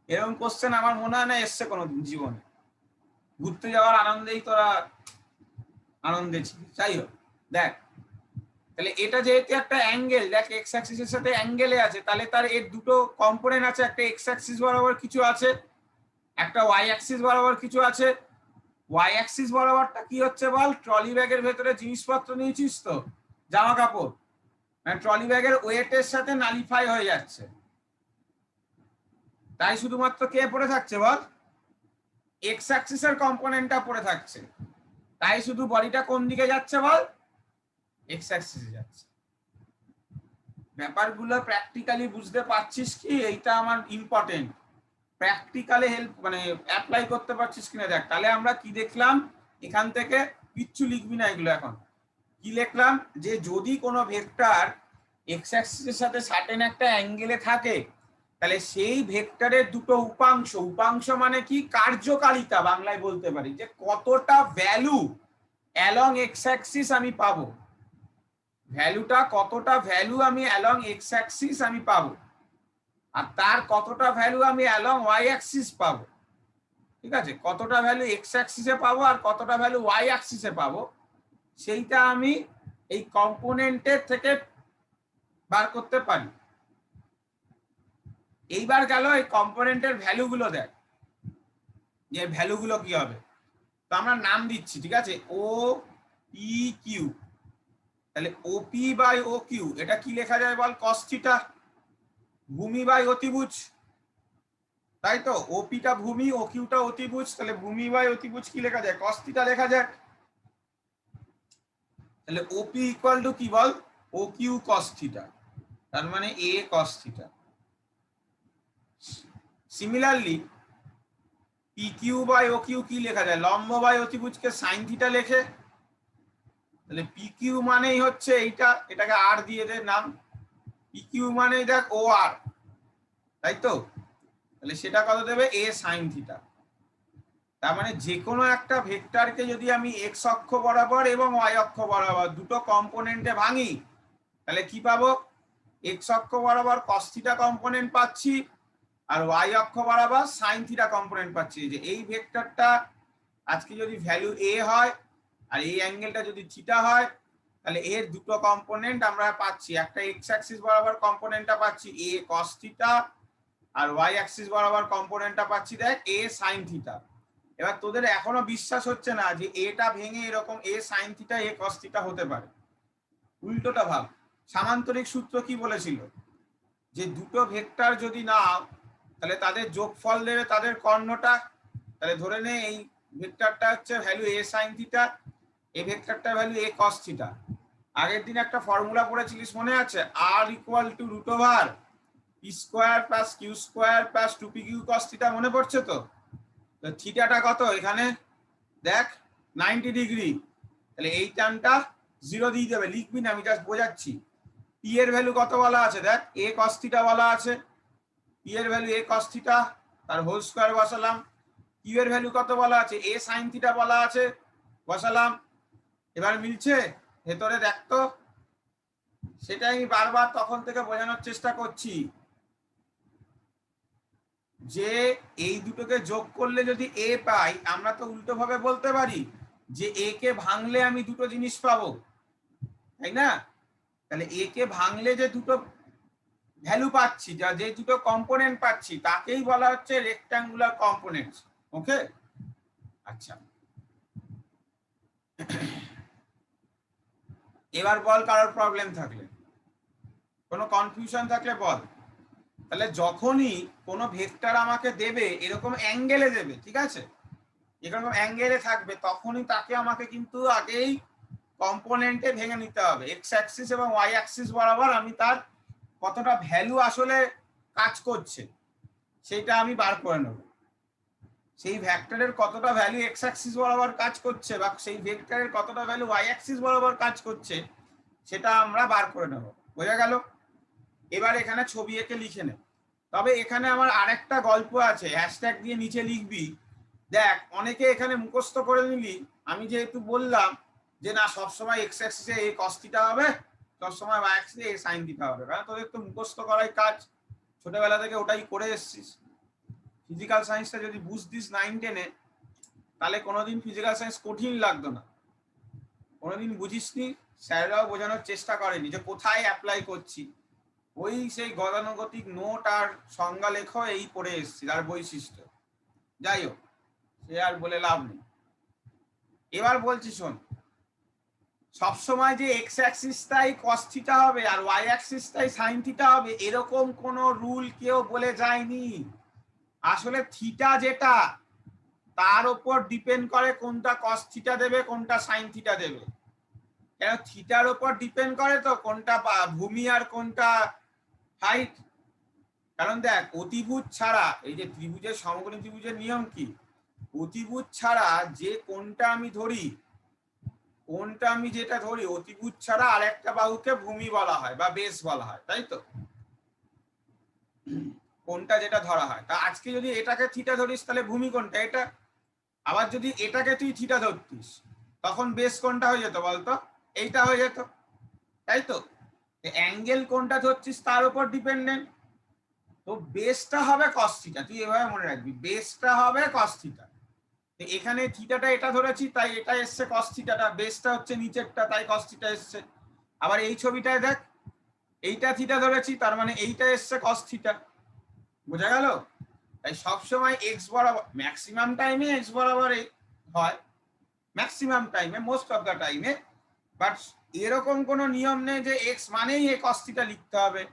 এরকম কোশ্চেন আমার মনে হয় না এসছে কোনোদিন জীবনে। ঘুরতে যাওয়ার আনন্দেই তোরা আনন্দে ছিলি। যাই হোক, দেখ তাহলে এটা যেহেতু একটা অ্যাঙ্গেল, দেখ এক্স অ্যাক্সিসের সাথে অ্যাঙ্গেলে আছে, তাহলে তার এর দুটো কম্পোনেন্ট আছে, একটা এক্স অ্যাক্সিস বরাবর কিছু আছে, একটা ওয়াই অ্যাক্সিস বরাবর কিছু আছে। ওয়াই অ্যাক্সিস বরাবরটা কি হচ্ছে বল? ট্রলি ব্যাগের ভেতরে জিনিসপত্র নিয়েছিস তো, জামা কাপড়, মানে ট্রলি ব্যাগের ওয়েটের সাথে নালিফাই হয়ে যাচ্ছে, তাই শুধুমাত্র কে পড়ে থাকছে বল? এক্স অ্যাক্সিসের কম্পোনেন্টটা পড়ে থাকছে, তাই শুধু বডিটা কোন দিকে যাচ্ছে বল? এক্স অ্যাক্সিসে যাচ্ছে। ব্যাপারগুলো প্র্যাকটিক্যালি বুঝতে পারছিস কি? এইটা আমার ইম্পর্টেন্ট। প্র্যাকটিক্যালি হেল্প মানে অ্যাপ্লাই করতে পারছিস কিনা দেখ। তাহলে আমরা কি দেখলাম এখান থেকে? কিচ্ছু লিখবি না এগুলো এখন। কি লিখলাম? যে যদি কোনো ভেক্টর এক্স অ্যাক্সিসের সাথে সার্টেন একটা অ্যাঙ্গেলে থাকে, তাহলে সেই ভেক্টরের দুটো উপাংশ, উপাংশ মানে কি? কার্যকারিতা বাংলায় বলতে পারি, যে কতটা ভ্যালু অ্যালং এক্স অ্যাক্সিস আমি পাবো, ভ্যালুটা কতটা ভ্যালু আমি অ্যালং এক্স অ্যাক্সিস আমি পাবো, আর তার কতটা ভ্যালু আমি অ্যালং ওয়াই অ্যাক্সিস পাবো। ঠিক আছে, কতটা ভ্যালু এক্স অ্যাক্সিসে পাবো আর কতটা ভ্যালু ওয়াই অ্যাক্সিসে পাবো, সেইটা আমি এই কম্পোনেন্টের থেকে বার করতে পারি। এইবার গেল এই কম্পোনেন্টের ভ্যালুগুলো দেখ, যে ভ্যালুগুলো কি হবে। তো আমরা নাম দিচ্ছি, ঠিক আছে, ও পি কিউ। তাহলে ওপি বাই ও কিউ এটা কি লেখা যায় বল? Cos theta. ভূমি বাই অতিভুজ, তাই তো, ওপিটা ভূমি, ও কিউটা অতিভুজ, তাহলে ভূমি বাই অতিভুজ কি লেখা যায়? কস থিটা লেখা যায়। তাহলে ওপি ইকুয়াল টু কি বল? ও কিউ কস থিটা, তার মানে a cos theta. Similarly P Q by O Q কি লেখা যায়? লম্ব বাই অতিভুজকে সাইন থিটা লেখে। তাহলে পি কিউ মানেই হচ্ছে এইটা, এটাকে আর দিয়ে দে নাম, পি কিউ মানে দেখ ও আর, তাই তো। তাহলে সেটা কত দেবে? এ সাইন থিটা। তার মানে যে কোনো একটা ভেক্টরকে যদি আমি এক্স অক্ষ বরাবর এবং ওয়াই অক্ষ বরাবর দুটো কম্পোনেন্টে ভাঙি, তাহলে কি পাবো? এক্স অক্ষ বরাবর কস থিটা কম্পোনেন্ট পাচ্ছি, আর ওয়াই অক্ষ বরাবর সাইন থিটা কম্পোনেন্ট পাচ্ছি। যে এই ভেক্টরটা আজকে যদি ভ্যালু এ হয় আর এই অ্যাঙ্গেলটা যদি থিটা হয়, তাহলে এর দুটো কম্পোনেন্ট আমরা পাচ্ছি, একটা এক্স অ্যাক্সিস বরাবর কম্পোনেন্টটা পাচ্ছি এ কস থিটা, আর ওয়াই অ্যাক্সিস বরাবর কম্পোনেন্টটা পাচ্ছি দেখ এ সাইন থিটা। এবার তোদের এখনো বিশ্বাস হচ্ছে না যে এটা ভেঙে এরকম এ সাইন থিটা এ কস থিটা হতে পারে। উল্টোটা ভাব, সামান্তরিক সূত্র কি বলেছিল? যে দুটো ভেক্টর যদি নাও তাহলে তাদের যোগফল দেবে তাদের কর্ণটা। তাহলে ধরে নে এই ভেক্টরটা হচ্ছে ভ্যালু এ সাইন থিটা, এই ভেক্টরটা ভ্যালু এ কস থিটা। আগের দিন একটা ফর্মুলা পড়েছিলিস মনে আছে? R equal to root over p square plus q square plus 2p q cos theta, মনে পড়ছে তো? থিটাটা কত এখানে দেখ? 90 ডিগ্রি। তাহলে এই টানটা 0 দিয়ে দেবে, লিখবি না, আমি জাস্ট বোঝাচ্ছি। পি এর ভ্যালু কত বলা আছে দেখ? এ কস থিটা বলা আছে, পি এর ভ্যালু এ কস থিটা, তার হোল স্কয়ার বসালাম। কিউ এর ভ্যালু কত বলা আছে? এ সাইন থিটা বলা আছে, বসালাম। এবার মিলছে ভেতরে দেখ তো। সেটাই আমি বারবার তখন থেকে বোঝানোর চেষ্টা করছি, যে এই দুটোকে যোগ করলে যদি এ পাই, আমরা তো উল্টো ভাবে বলতে পারি যে এ কে ভাঙলে আমি দুটো জিনিস পাবো, তাই না? তাহলে এ কে ভাঙলে যে দুটো ভ্যালু পাচ্ছি, যা যে দুটো কম্পোনেন্ট পাচ্ছি, তাকেই বলা হচ্ছে রেক্ট্যাঙ্গুলার কম্পোনেন্টস। ওকে, আচ্ছা, এবার বল কারোর প্রবলেম থাকলে, কোনো কনফিউশন থাকলে বল। তাহলে যখনই কোনো ভেক্টর আমাকে দেবে এরকম অ্যাঙ্গেলে দেবে, ঠিক আছে, এরকম অ্যাঙ্গেলে থাকবে, তখনই তাকে আমাকে কিন্তু আগেই কম্পোনেন্টে ভেঙে নিতে হবে। এক্স অ্যাক্সিস এবং ওয়াই অ্যাক্সিস বরাবর আমি তার কতটা ভ্যালু আসলে কাজ করছে সেটা আমি বার করে নেব। সেই ভেক্টরের কতটা ভ্যালু এক্স অ্যাক্সিস বরাবর কাজ করছে বা সেই ভেক্টরের কতটা ভ্যালু ওয়াই অ্যাক্সিস বরাবর কাজ করছে সেটা আমরা বার করে নেব। বোঝা গেল? এবার এখানে ছবি এঁকে লিখে নে। তবে এখানে আমার আরেকটা গল্প আছে, হ্যাশট্যাগ দিয়ে নিচে লিখবি। দেখ, অনেকে এখানে মুখস্থ করে নিলি, আমি যেহেতু বললাম যে না সবসময় এক্স অ্যাক্সিসে এই কস থিটা হবে, সবসময় ওয়াই অ্যাক্সিসে এই সাইন থিটা হবে, কারণ তোদের তো মুখস্থ করাই কাজ, ছোটবেলা থেকে ওটাই করে এসছিস। ফিজিক্যাল সায়েন্সটা যদি বুঝতিস 9-10-এ তাহলে কোনোদিন ফিজিক্যাল সায়েন্স কঠিন লাগতো না। কোনোদিন বুঝিসনি, স্যাররাও বোঝানোর চেষ্টা করেনি যে কোথায় অ্যাপ্লাই করছি, ওই সেই গতানুগতিক নোট আর সংজ্ঞা লেখ এই পড়ে এসছি আর বৈশিষ্ট্য। যাই হোক, সে আর বলে লাভ নেই। এবার বলছি শোন, সবসময় যে এক্স অ্যাক্সিসটাই কস থিটা হবে আর ওয়াই অ্যাক্সিসটাই সাইন থিটা হবে এরকম কোনো রুল কেউ বলে যায়নি। আসলে থিটা যেটা তার উপর ডিপেন্ড করে কোনটা কস থিটা দেবে কোনটা সাইন থিটা দেবে। কেন থিটার উপর ডিপেন্ড করে তো কোনটা ভূমি আর কোনটা হাইট। কারণ দেখ অতিভুজ ছাড়া, এই যে ত্রিভুজের সমকোণী ত্রিভুজের নিয়ম কি, অতিভুজ ছাড়া যে কোনটা আমি ধরি, কোনটা আমি যেটা ধরি অতিভুজ ছাড়া আরেকটা বাহুকে ভূমি বলা হয় বা বেস বলা হয়, তাই তো? কোনটা যেটা ধরা হয়, তা আজকে যদি এটাকে থিটা ধরিস তাহলে ভূমি কোনটা? এটা। আবার যদি এটাকে তুই থিটা ধরতিস তখন বেস কোনটা হয়ে যেত বলতো? এইটা হয়ে যেত, তাই তো? অ্যাঙ্গেল কোনটা ধরছিস তার উপর ডিপেন্ডেন্ট। তো বেসটা হবে কস থিটা, তুই এভাবে মনে রাখবি, বেসটা হবে কস থিটা। এখানে থিটাটা এটা ধরেছি তাই এটা এসছে কস থিটাটা, বেসটা হচ্ছে নিচেরটা তাই কস থিটা এসছে। আবার এই ছবিটায় দেখ, এইটা থিটা ধরেছি তার মানে এইটা এসছে কস থিটা। বোঝা গেল? তাই সবসময় এক্স বরাবর, ম্যাক্সিমাম টাইমে এক্স বরাবর হয়, ম্যাক্সিমাম টাইমে, মোস্ট অফ দ্য টাইমে। বাট এরকম কোনো নিয়ম নেই যে এক্স মানেই এ কস থিটা লিখতে হবে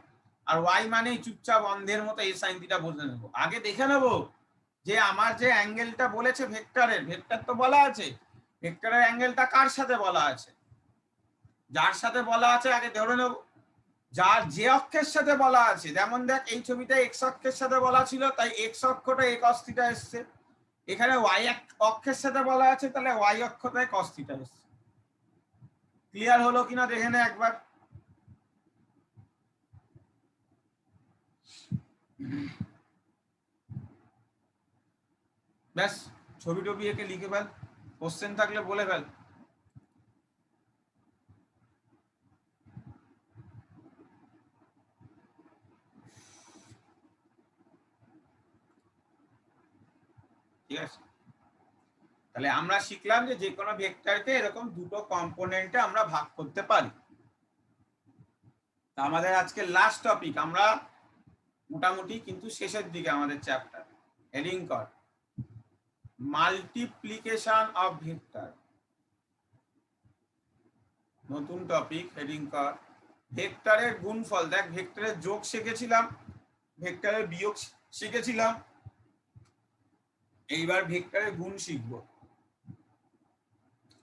আর ওয়াই মানেই চুপচাপ অন্ধের মতো এই সাইন থিটা বলতে নেবো। আগে দেখে নেবো যে আমার যে অ্যাঙ্গেলটা বলেছে ভেক্টরের, ভেক্টর তো বলা আছে, ভেক্টরের অ্যাঙ্গেলটা কার সাথে বলা আছে, যার সাথে বলা আছে আগে ধরে নেব। যার যে অক্ষের সাথে বলা আছে, যেমন দেখ এই ছবিটা এক্স অক্ষের সাথে বলা ছিল তাই এক্স অক্ষটা এই কস থিটা এসছে। এখানে ওয়াই অক্ষের সাথে বলা আছে তাহলে ওয়াই অক্ষটাই কস থিটা এসছে। ক্লিয়ার হলো কিনা দেখে নে একবার। ব্যাস, ছবি টবি একে লিখে ফেল, কোশ্চেন থাকলে বলে ফেল। ঠিক আছে, তাহলে আমরা শিখলাম যে যে কোনো ভেক্টরকে এরকম দুটো কম্পোনেন্টে আমরা ভাগ করতে পারি। তা আমাদের আজকে লাস্ট টপিক, আমরা মোটামুটি কিন্তু শেষের দিকে আমাদের চ্যাপ্টার। হেডিং কর মাল্টিপ্লিকেশন অফ ভেক্টর, নতুন টপিক। হেডিং কর ভেক্টরের গুণফল। দেখ ভেক্টরের যোগ শিখেছিলাম, ভেক্টরের বিয়োগ শিখেছিলাম, এইবার ভেক্টরের গুণ শিখব।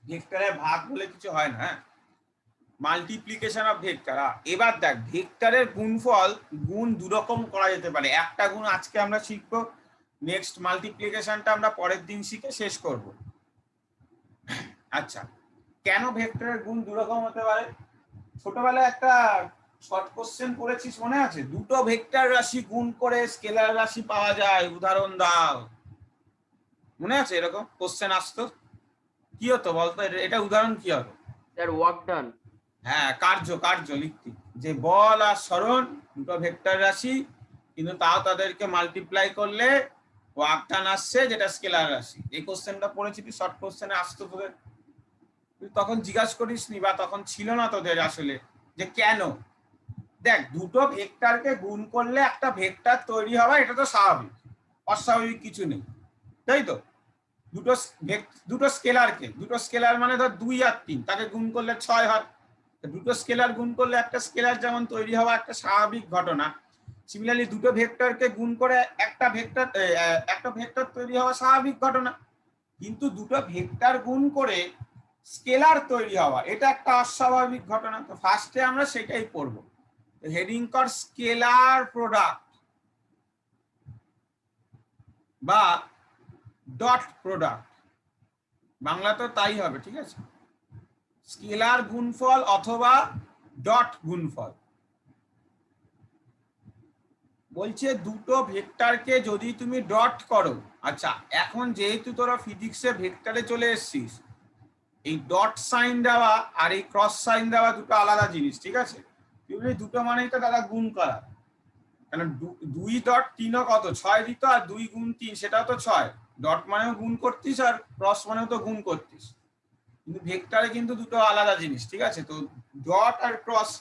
ভেক্টরের ভাগ বলে কিছু হয় না, হ্যাঁ, মাল্টিপ্লিকেশন অফ ভেক্টর। এবার দেখ ভেক্টরের গুণফল, গুণ দুরকম করা যেতে পারে। একটা গুণ আজকে আমরা শিখবো, নেক্সট মাল্টিপ্লিকেশনটা আমরা পরের দিন শিখে শেষ করব। আচ্ছা, কেন ভেক্টরের গুণ দুরকম হতে পারে? ছোটবেলায় একটা শর্ট কোশ্চেন পড়েছিস মনে আছে? দুটো ভেক্টর রাশি গুণ করে স্কেলার রাশি পাওয়া যায়, উদাহরণ দাও। মনে আছে এরকম কোশ্চেন আসতো? কি হতো বলতো, এটা উদাহরণ কি হবে? Sir work done. হ্যাঁ, কার্য লিখতি, যে বল আর সরণ দুটো ভেক্টর রাশি কিন্তু তাও তাদেরকে মাল্টিপ্লাই করলে ওয়ার্ক ডান আসছে যেটা স্কেলার রাশি। এই কোশ্চেনটা পড়েছিলি, শর্ট কোশ্চেনে আসতো তোদের, তুই তখন জিজ্ঞাসা করিসনি বা তখন ছিল না তোদের আসলে যে কেন। দেখ দুটো ভেক্টরকে গুণ করলে একটা ভেক্টর তৈরি হবে, এটা তো স্বাভাবিক, অস্বাভাবিক কিছু নেই, তাই তো? দুটো স্কেলারকে, দুটো স্কেলার মানে ধর 2 আর 3, তাকে গুণ করলে 6 হয়। দুটো স্কেলার গুণ করলে একটা স্কেলার যেমন তৈরি হওয়া একটা স্বাভাবিক ঘটনা, সিমিলারলি দুটো ভেক্টরকে গুণ করে একটা ভেক্টর তৈরি হওয়া স্বাভাবিক ঘটনা। কিন্তু দুটো ভেক্টর গুণ করে স্কেলার তৈরি হওয়া এটা একটা অস্বাভাবিক ঘটনা। তো ফার্স্টে আমরা সেটাই পড়বো। হেডিং কর স্কেলার প্রোডাক্ট বা ডট প্রোডাক্ট, বাংলা তো তাই হবে, ঠিক আছে? স্কেলার গুণফল অথবা ডট গুণফল। বলছে দুটো ভেক্টরকে যদি তুমি ডট করো, আচ্ছা এখন যেহেতু তোরা ফিজিক্সে ভেক্টরে চলে এসেছিস এই ডট সাইন দেওয়া আর এই ক্রস সাইন দেওয়া দুটো আলাদা জিনিস, ঠিক আছে? দুটো মানেই তো দাদা গুণ করা, কারণ 2 ডট 3ও কত 6 দিত, আর 2 গুণ 3 সেটাও তো 6। ডট মানেও গুণ করতিস আর ক্রস মানেও তো গুণ করতিস, কিন্তু ভেক্টরে কিন্তু দুটো আলাদা জিনিস, ঠিক আছে? তো ডট আর ক্রস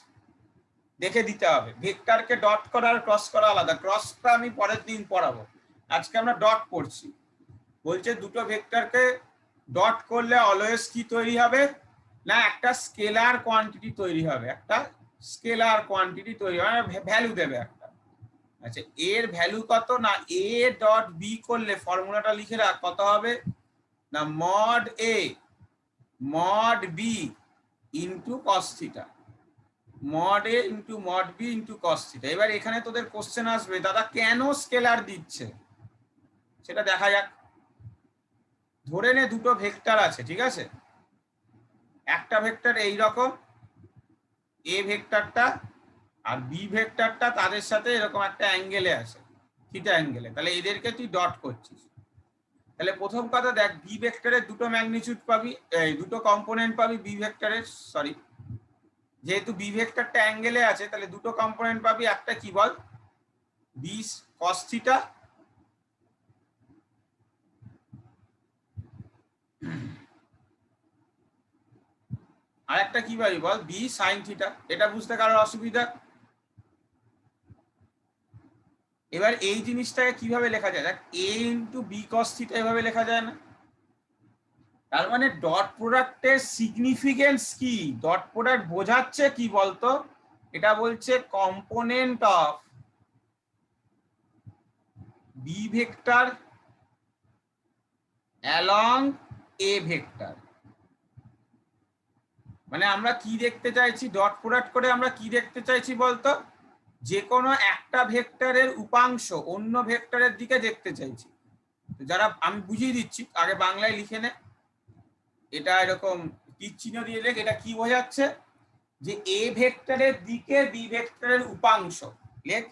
দেখে দিতে হবে। ভেক্টরকে ডট করা আর ক্রস করা আলাদা, ক্রসটা আমি পরের দিন পড়াবো, আজকে আমরা ডট পড়ছি। বলছে দুটো ভেক্টরকে ডট করলে অলওয়েজ কি তৈরি হবে না, একটা স্কেলার কোয়ান্টিটি তৈরি হবে, একটা স্কেলার কোয়ান্টিটি তৈরি হবে, ভ্যালু দেবে একটা। আচ্ছা, এর ভ্যালু কত না, এ ডট বি করলে ফর্মুলাটা লিখে রাখ, কত হবে না, mod A mod B into cos theta, mod A into mod B into cos theta. এবার এখানে তোদের কোশ্চেন আসবে, দাদা কেন স্কেলার দিচ্ছে সেটা দেখা যাক। ধরে নে দুটো ভেক্টর আছে, ঠিক আছে? একটা ভেক্টর এইরকম, এ ভেক্টরটা আর বি ভেক্টরটা তাদের সাথে এরকম একটা অ্যাঙ্গেলে আছে, থিটা অ্যাঙ্গেলে। তাহলে এদেরকে তুই ডট করছিস। তাহলে প্রথম কথা দেখ, বি ভেক্টরের দুটো ম্যাগনিটিউড পাবি, দুটো কম্পোনেন্ট পাবি বি ভেক্টরের, সরি যেহেতু বি ভেক্টরটা অ্যাঙ্গেলে আছে তাহলে দুটো কম্পোনেন্ট পাবি, একটা কি বল, বি কস থিটা, আর একটা কি পাবি বল, বি সাইন থিটা। এটা বুঝতে কারোর অসুবিধা? এবার এই জিনিসটাকে কিভাবে লেখা যায়, দেখ এ ইন্টু বি কস থিটা এভাবে লেখা যায় না? তার মানে ডট প্রোডাক্টের সিগনিফিকেন্স কি, ডট প্রোডাক্ট বোঝাচ্ছে কি বলতো, এটা বলছে component of B vector along A vector. মানে আমরা কি দেখতে চাইছি, ডট প্রোডাক্ট করে আমরা কি দেখতে চাইছি বলতো, যে কোনো একটা ভেক্টরের উপাংশ অন্য ভেক্টরের দিকে দেখতে চাইছি। যারা, আমি বুঝিয়ে দিচ্ছি, আগে বাংলায় লিখে নে, এটা এরকম তীর চিহ্ন দিয়ে লেখ, এটা কি বোঝাচ্ছে, যে এ ভেক্টরের দিকে বি ভেক্টরের উপাংশ, লেখ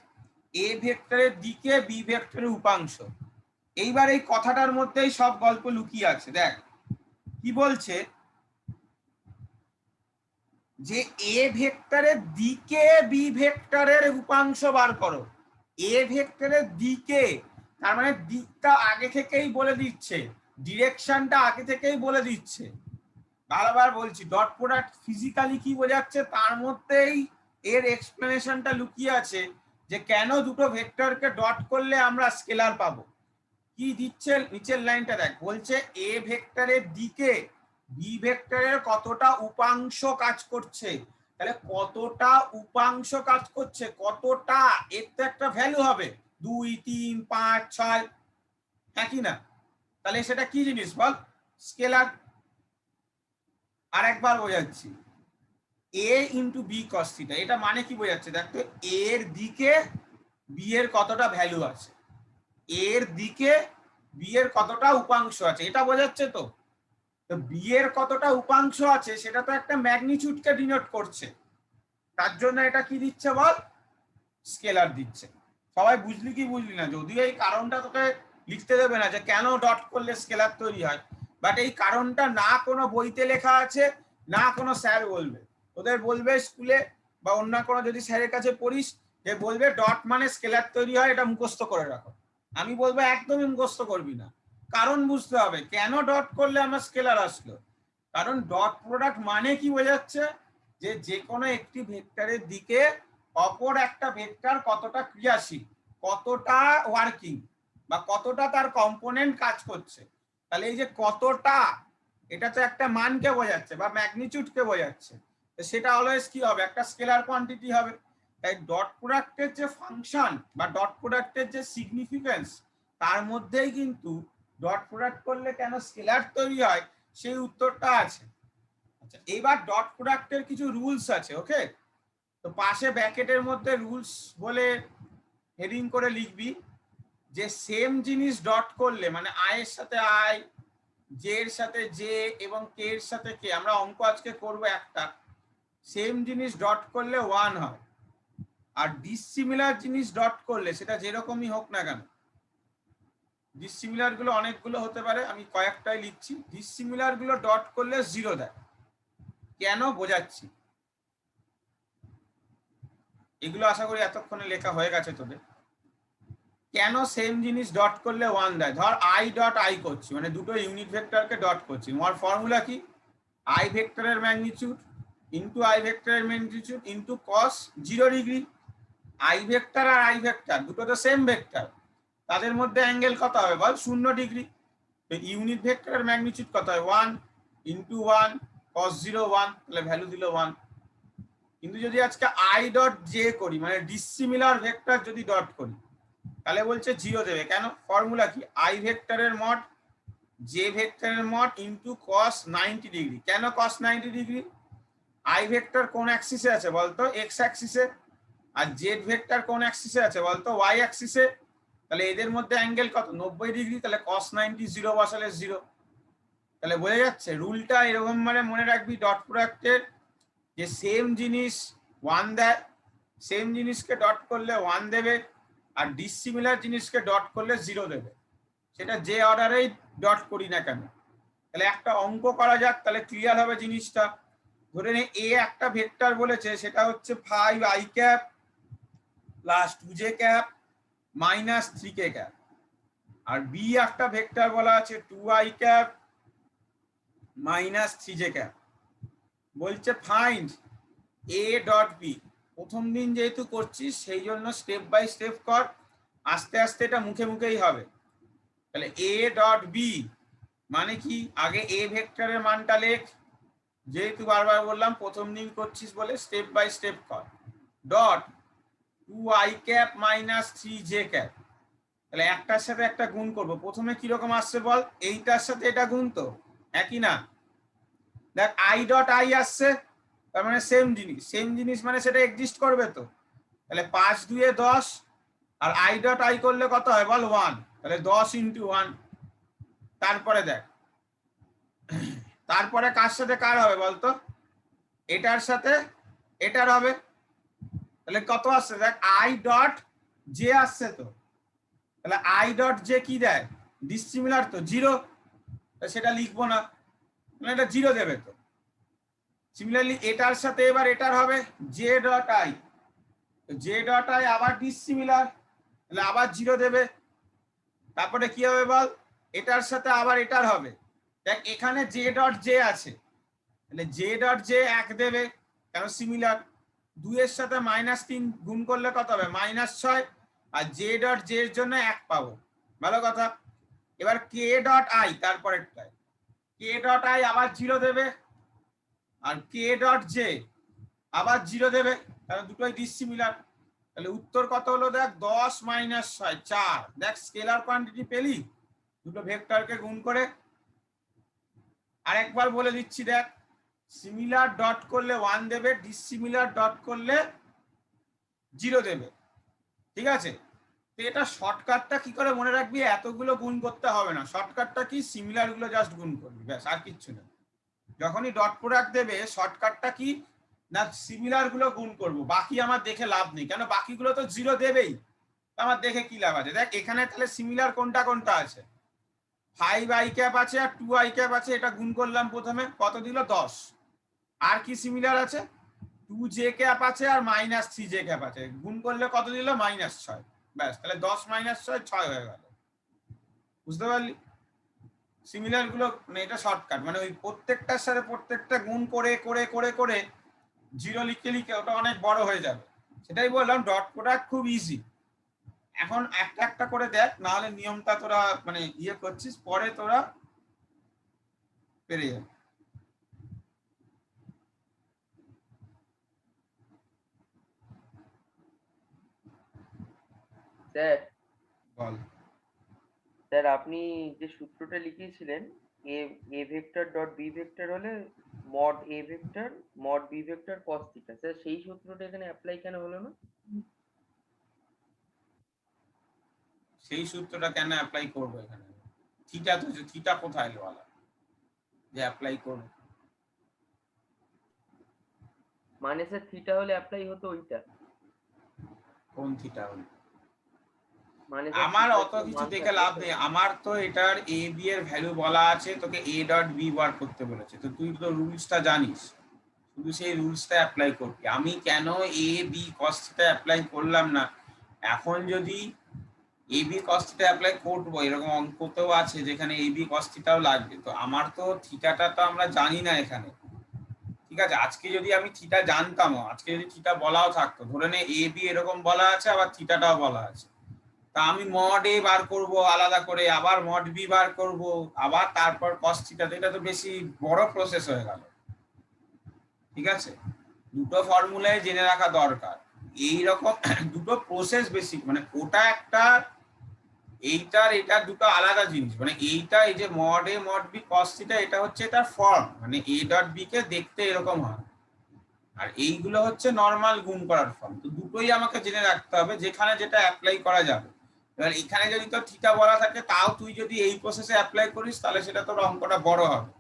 এ ভেক্টরের দিকে বি ভেক্টরের উপাংশ। এইবার এই কথাটার মধ্যেই সব গল্প লুকিয়ে আছে। দেখ কি বলছে, যে এ ভেক্টরের দিকে বি ভেক্টরের উপাংশ বার করো। এ ভেক্টরের দিকে, তার মানে দিকটা আগে থেকেই বলে দিচ্ছে, ডিরেকশনটা আগে থেকেই বলে দিচ্ছে। বারবার বলছি, ডট প্রোডাক্ট ফিজিক্যালি কি বোঝাচ্ছে তার মধ্যেই এর এক্সপ্লেনেশনটা লুকিয়ে আছে, যে কেন দুটো ভেক্টরকে ডট করলে আমরা স্কেলার পাবো। কি দিচ্ছে নিচের লাইনটা দেখ, বলছে এ ভেক্টরের দিকে বি ভেক্টরের কতটা উপাংশ কাজ করছে। তাহলে কতটা উপাংশ কাজ করছে, কতটা, এর তো একটা ভ্যালু হবে, 2 3 5 6, হ্যাঁ কি না? তাহলে সেটা কি জিনিস বল, স্কেলার। আর একবার বোঝাচ্ছি, এ ইন্টু বি কস থিটা, এটা মানে কি বোঝাচ্ছে, দেখো এর দিকে বি এর কতটা ভ্যালু আছে, এর দিকে বি এর কতটা উপাংশ আছে, এটা বোঝাচ্ছে। তো বি এর কতটা উপাংশ আছে সেটা তো একটা ম্যাগনিটিউডকে ডিনোট করছে, তার জন্য এটা কি দিচ্ছে বল, স্কেলার দিচ্ছে। সবাই বুঝলি কি বুঝলি না? যদিও এই কারণটা তোকে লিখতে দেবে না যে কেন ডট করলে স্কেলার তৈরি হয়, বাট এই কারণটা না কোনো বইতে লেখা আছে, না কোনো স্যার বলবে। তোদের বলবে স্কুলে বা অন্য কোনো যদি স্যারের কাছে পড়িস, যে বলবে ডট মানে স্কেলার তৈরি হয়, এটা মুখস্থ করে রাখো। আমি বলবো একদমই মুখস্থ করবি না, কারণ বুঝতে হবে কেন ডট করলে আমার স্কেলার আসলো। কারণ ডট প্রোডাক্ট মানে কি বোঝাচ্ছে, যে যে কোনো একটি ভেক্টরের দিকে অপর একটা ভেক্টর কতটা ক্রিয়াশীল, কতটা ওয়ার্কিং, বা কতটা তার কম্পোনেন্ট কাজ করছে। তাহলে এই যে কতটা, এটা তো একটা মানকে বোঝাচ্ছে বা ম্যাগনিটিউডকে বোঝাচ্ছে, তো সেটা অলওয়েজ কি হবে, একটা স্কেলার কোয়ান্টিটি হবে। তাই ডট প্রোডাক্টের যে ফাংশন বা ডট প্রোডাক্টের যে সিগনিফিকেন্স, তার মধ্যেই কিন্তু ডট প্রোডাক্ট করলে কেন স্কেলার তৈরি হয় সেই উত্তরটা আছে। আচ্ছা, এইবার ডট প্রোডাক্টের কিছু রুলস আছে, ওকে? তো পাশে ব্র্যাকেটের মধ্যে রুলস বলে হেডিং করে লিখবি, যে সেম জিনিস ডট করলে, মানে আই এর সাথে আই, জে এর সাথে জে এবং কে এর সাথে কে, আমরা অঙ্ক আজকে করবো একটা, সেম জিনিস ডট করলে 1 হয়, আর ডিসিমিলার জিনিস ডট করলে সেটা যেরকমই হোক না কেন ডিসিমিলার গুলো অনেকগুলো হতে পারে, আমি কয়েকটাই লিখছি। ডিসিমিলার গুলো ডট করলে 0 দেয়, কেন বোঝাচ্ছি। এগুলো আশা করি এতক্ষণে লেখা হয়ে গেছে তোদের। কেন সেম জিনিস ডট করলে 1 দেয়? ধর আই ডট আই করছি, মানে দুটো ইউনিট ভেক্টরকে ডট করছি। আমার ফর্মুলা কি? আই ভেক্টরের ম্যাগনিটিউড ইন্টু আই ভেক্টরের magnitude into cos 0 degree. I vector আর আই ভেক্টর দুটো তো সেম ভেক্টর, তাদের মধ্যে অ্যাঙ্গেল কত হবে বল? 0 ডিগ্রি। তো ইউনিট ভেক্টরের ম্যাগনিটিউড কত হয়? 1 ইন্টু 1 cos 0 1, তাহলে ভ্যালু দিল 1। কিন্তু যদি আজকে আই ডট জে করি, মানে ডিসিমিলার ভেক্টর যদি ডট করি, তাহলে বলছে 0 দেবে। কেন? ফর্মুলা কি? আই ভেক্টরের মড জে ভেক্টরের মড ইন্টু cos 90 ডিগ্রি। কেন cos 90 ডিগ্রি? আই ভেক্টর কোন অ্যাক্সিসে আছে বলতো? এক্স অ্যাক্সিসে। আর জেড ভেক্টর কোন অ্যাক্সিসে আছে বলতো? ওয়াই অ্যাক্সিসে। তাহলে এদের মধ্যে অ্যাঙ্গেল কত? 90 ডিগ্রি। তাহলে cos 90 0 বসালে 0। তাহলে বোঝা যাচ্ছে রুলটা এরকম, মানে মনে রাখবি ডট প্রোডাক্টের, যে সেম জিনিস 1 দেয়, সেম জিনিসকে ডট করলে 1 দেবে, আর ডিসিমিলার জিনিসকে ডট করলে 0 দেবে, সেটা যে অর্ডারেই ডট করি না কেন। তাহলে একটা অঙ্ক করা যাক, তাহলে ক্লিয়ার হবে জিনিসটা। ধরে নে এ একটা ভেক্টর বলেছে, সেটা হচ্ছে 5i cap plus 2j cap minus 3k cap. আর বি একটা ভেক্টর বলা আছে 2i cap minus 3j cap. বলছে ফাইন্ড এ ডট বি। প্রথম দিন যেহেতু করছিস সেই জন্য স্টেপ বাই স্টেপ কর, আস্তে আস্তে এটা মুখে মুখেই হবে। তাহলে এ ডট বি মানে কি? আগে এ ভেক্টরের মানটা লেখ, যেহেতু বারবার বললাম প্রথম দিন করছিস বলে স্টেপ বাই স্টেপ কর। Dot 2i cap minus 3j cap. তাহলে একটার সাথে একটা গুণ করব। প্রথমে কিরকম আসছে বল? এইটার সাথে এটা গুণ, তো একই না? দেখ আই ডট আই আসছে, তার মানে সেম জিনিস। সেম জিনিস মানে সেটা এক্সিস্ট করবে তো। তাহলে 5 2 10, আর আই ডট আই করলে কত হয় বল? 1। তাহলে 10 ইন্টু 1। তারপরে দেখ, তারপরে কার সাথে কার হবে বলতো? এটার সাথে এটার হবে। তাহলে কত আসছে দেখ, আই ডট জে আসছে তো। তাহলে আই ডট জে কি দেয়? ডিসিমিলার তো 0, সেটা লিখবো না, মানে এটা 0 দেবে তো। সিমিলারলি এটার সাথে এবার এটার হবে J dot I, J dot i আবার ডিসিমিলার, তাহলে আবার 0 দেবে। তারপরে কি হবে বল? এটার সাথে আবার এটার হবে। দেখ এখানে জে ডট জে আছে, তাহলে জে ডট জে 1 দেবে, কেন সিমিলার। 2 এর সাথে -3 গুণ করলে কত হবে? -6। আর জে ডট জে এর জন্য 1 পাবো, ভালো কথা। এবার কে ডট আই, তারপরেরটায় কে ডট আই আবার 0 দেবে, আর কে ডট জে আবার 0 দেবে, কারণ দুটোই ডিসিমিলার। তাহলে উত্তর কত হলো দেখ? 10 - 6 4। দেখ স্কেলার কোয়ান্টিটি পেলি দুটো ভেক্টরকে গুণ করে। আরেকবার বলে দিচ্ছি দেখ, সিমিলার ডট করলে 1 দেবে, ডিসিমিলার ডট করলে 0 দেবে, ঠিক আছে? তো এটা শর্টকাটটা কি করে মনে রাখবি? এতগুলো গুণ করতে হবে না। শর্টকাটটা কি? সিমিলার গুলো জাস্ট গুণ করবি, ব্যাস, আর কিচ্ছু না। যখনই ডট প্রোডাক্ট দেবে শর্টকাটটা কি না, সিমিলার গুলো গুণ করব, বাকি আমার দেখে লাভ নেই, কেন বাকিগুলো তো 0 দেবেই, আমার দেখে কি লাভ আছে? দেখ এখানে তাহলে সিমিলার কোনটা কোনটা আছে? 5i ক্যাপ আছে আর 2i ক্যাপ আছে, এটা গুণ করলাম প্রথমে, কত দিল? 10। আর কি সিমিলার আছে? 2j ক্যাপ আছে আর -3j ক্যাপ আছে, গুণ করলে কত দিল? -6। ব্যাস, তাহলে 10 - 6 6 হয়ে গেল। বুঝতে পারলি? সিমিলার গুলো মানে এটা শর্টকাট, মানে ওই প্রত্যেকটার সাথে প্রত্যেকটা গুণ করে করে করে করে 0 লিখে লিখে ওটা অনেক বড় হয়ে যাবে। সেটাই বললাম ডট প্রোডাক্ট খুব ইজি। এখন একটা একটা করে দেখ, নাহলে নিয়মটা তোরা মানে ইয়ে করছিস, পরে তোরা পেরে যাবে। স্যার, বল। স্যার আপনি যে সূত্রটা লিখিয়েছিলেন, a a vector dot b vector হলে mod a vector mod b vector cos theta, sir সেই সূত্রটা এখানে অ্যাপ্লাই কেন হলো না? সেই সূত্রটা কেন অ্যাপ্লাই করবো এখানে? থিটা তো, থিটা কোথায় এলো আলা যে অ্যাপ্লাই করবো? মানে স্যার থিটা হলে অ্যাপ্লাই হতো ওইটা। কোন থিটা হলো? মানে আমার অত কিছু দেখে লাভ নেই, আমার তো এটার এ বি এর ভ্যালু বলা আছে, তোকে এ ডট বি বার করতে বলেছে, তো তুই তো রুলসটা জানিস, শুধু সেই রুলসটা অ্যাপ্লাই করবি। আমি কেন A B cos theta apply করলাম না, এখন যদি A B cos theta apply করবো, এরকম অঙ্কতেও আছে যেখানে এ বি কস থিটাও লাগবে, তো আমার তো থিটাটা তো আমরা জানি না এখানে, ঠিক আছে। আজকে যদি আমি থিটা জানতাম, আজকে যদি থিটা বলাও থাকতো, ধরে নে এ বি এরকম বলা আছে আবার থিটাটাও বলা আছে, তা আমি মড এ বার করব আলাদা করে, আবার মড বি বার করব, আবার তারপর কস থিটা, এটা তো বেশি বড় প্রসেস হয়ে গেল, ঠিক আছে। দুটো ফর্মুলাই জেনে রাখা দরকার, এইরকম দুটো প্রসেস বেশি, মানে ওটা একটা, এইটার এটা দুটো আলাদা জিনিস, মানে এইটা এই যে mod A mod B cos theta, এটা হচ্ছে এটার ফর্ম, মানে এ ডট বি কে দেখতে এরকম হয়, আর এইগুলো হচ্ছে নর্মাল গুণ করার ফর্ম। তো দুটোই আমাকে জেনে রাখতে হবে, যেখানে যেটা অ্যাপ্লাই করা যাবে। এবার এখানে যদি তোর থিটা বলা থাকে, তাও তুই যদি এই প্রসেসে অ্যাপ্লাই করিস, তাহলে সেটা তোর অঙ্কটা বড় হবে।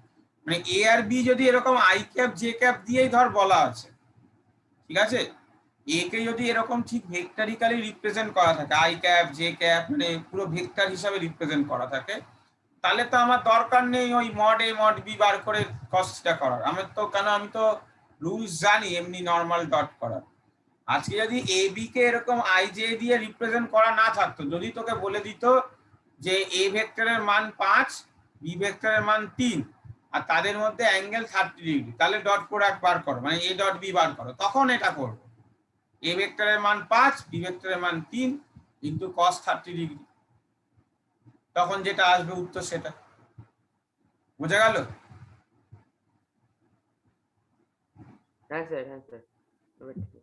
মানে এ আর বি যদি এরকম আই ক্যাপ জে ক্যাপ দিয়েই ধর বলা আছে, ঠিক আছে, এ কে যদি এরকম ঠিক ভেক্টরিক্যালি রিপ্রেজেন্ট করা থাকে, আই ক্যাপ জে ক্যাপ মানে পুরো ভেক্টর হিসাবে রিপ্রেজেন্ট করা থাকে, তাহলে তো আমার দরকার নেই ওই মড এ মড বি বার করে কস থিটা করার। আমি তো কেন, আমি তো রুলস জানি এমনি নর্মাল ডট করার। আজকে যদি এ বি কে এরকম আই জে দিয়ে রিপ্রেজেন্ট করা না থাকতো, যদি তোকে বলে দিত যে এ ভেক্টরের মান 5, বি ভেক্টরের মান 3, আর তাদের মধ্যে অ্যাঙ্গেল 30 ডিগ্রি, তাহলে ডট প্রোডাক্ট বার করো, মানে এ ডট বি বার করো, তখন এটা করবো। এ ভেক্টরের মান 5, বি ভেক্টরের মান 3 কিন্তু cos 30 ডিগ্রি, তখন যেটা আসবে উত্তর সেটা। বোঝা গেল? হ্যাঁ স্যার, হ্যাঁ স্যার, এবার ঠিক আছে।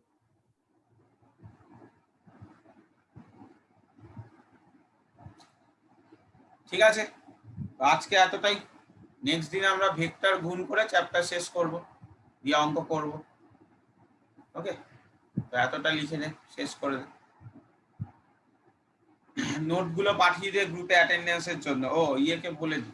ঠিক আছে, তো আজকে এতটাই। নেক্সট দিন আমরা ভেক্টর গুণ করে চ্যাপ্টার শেষ করব, দিয়ে অঙ্ক করব। ওকে, তো এতটা লিখে নে, শেষ করে দে। নোটগুলো পাঠিয়ে দে গ্রুপে অ্যাটেন্ডেন্সের জন্য। ও ইয়েকে বলে দি,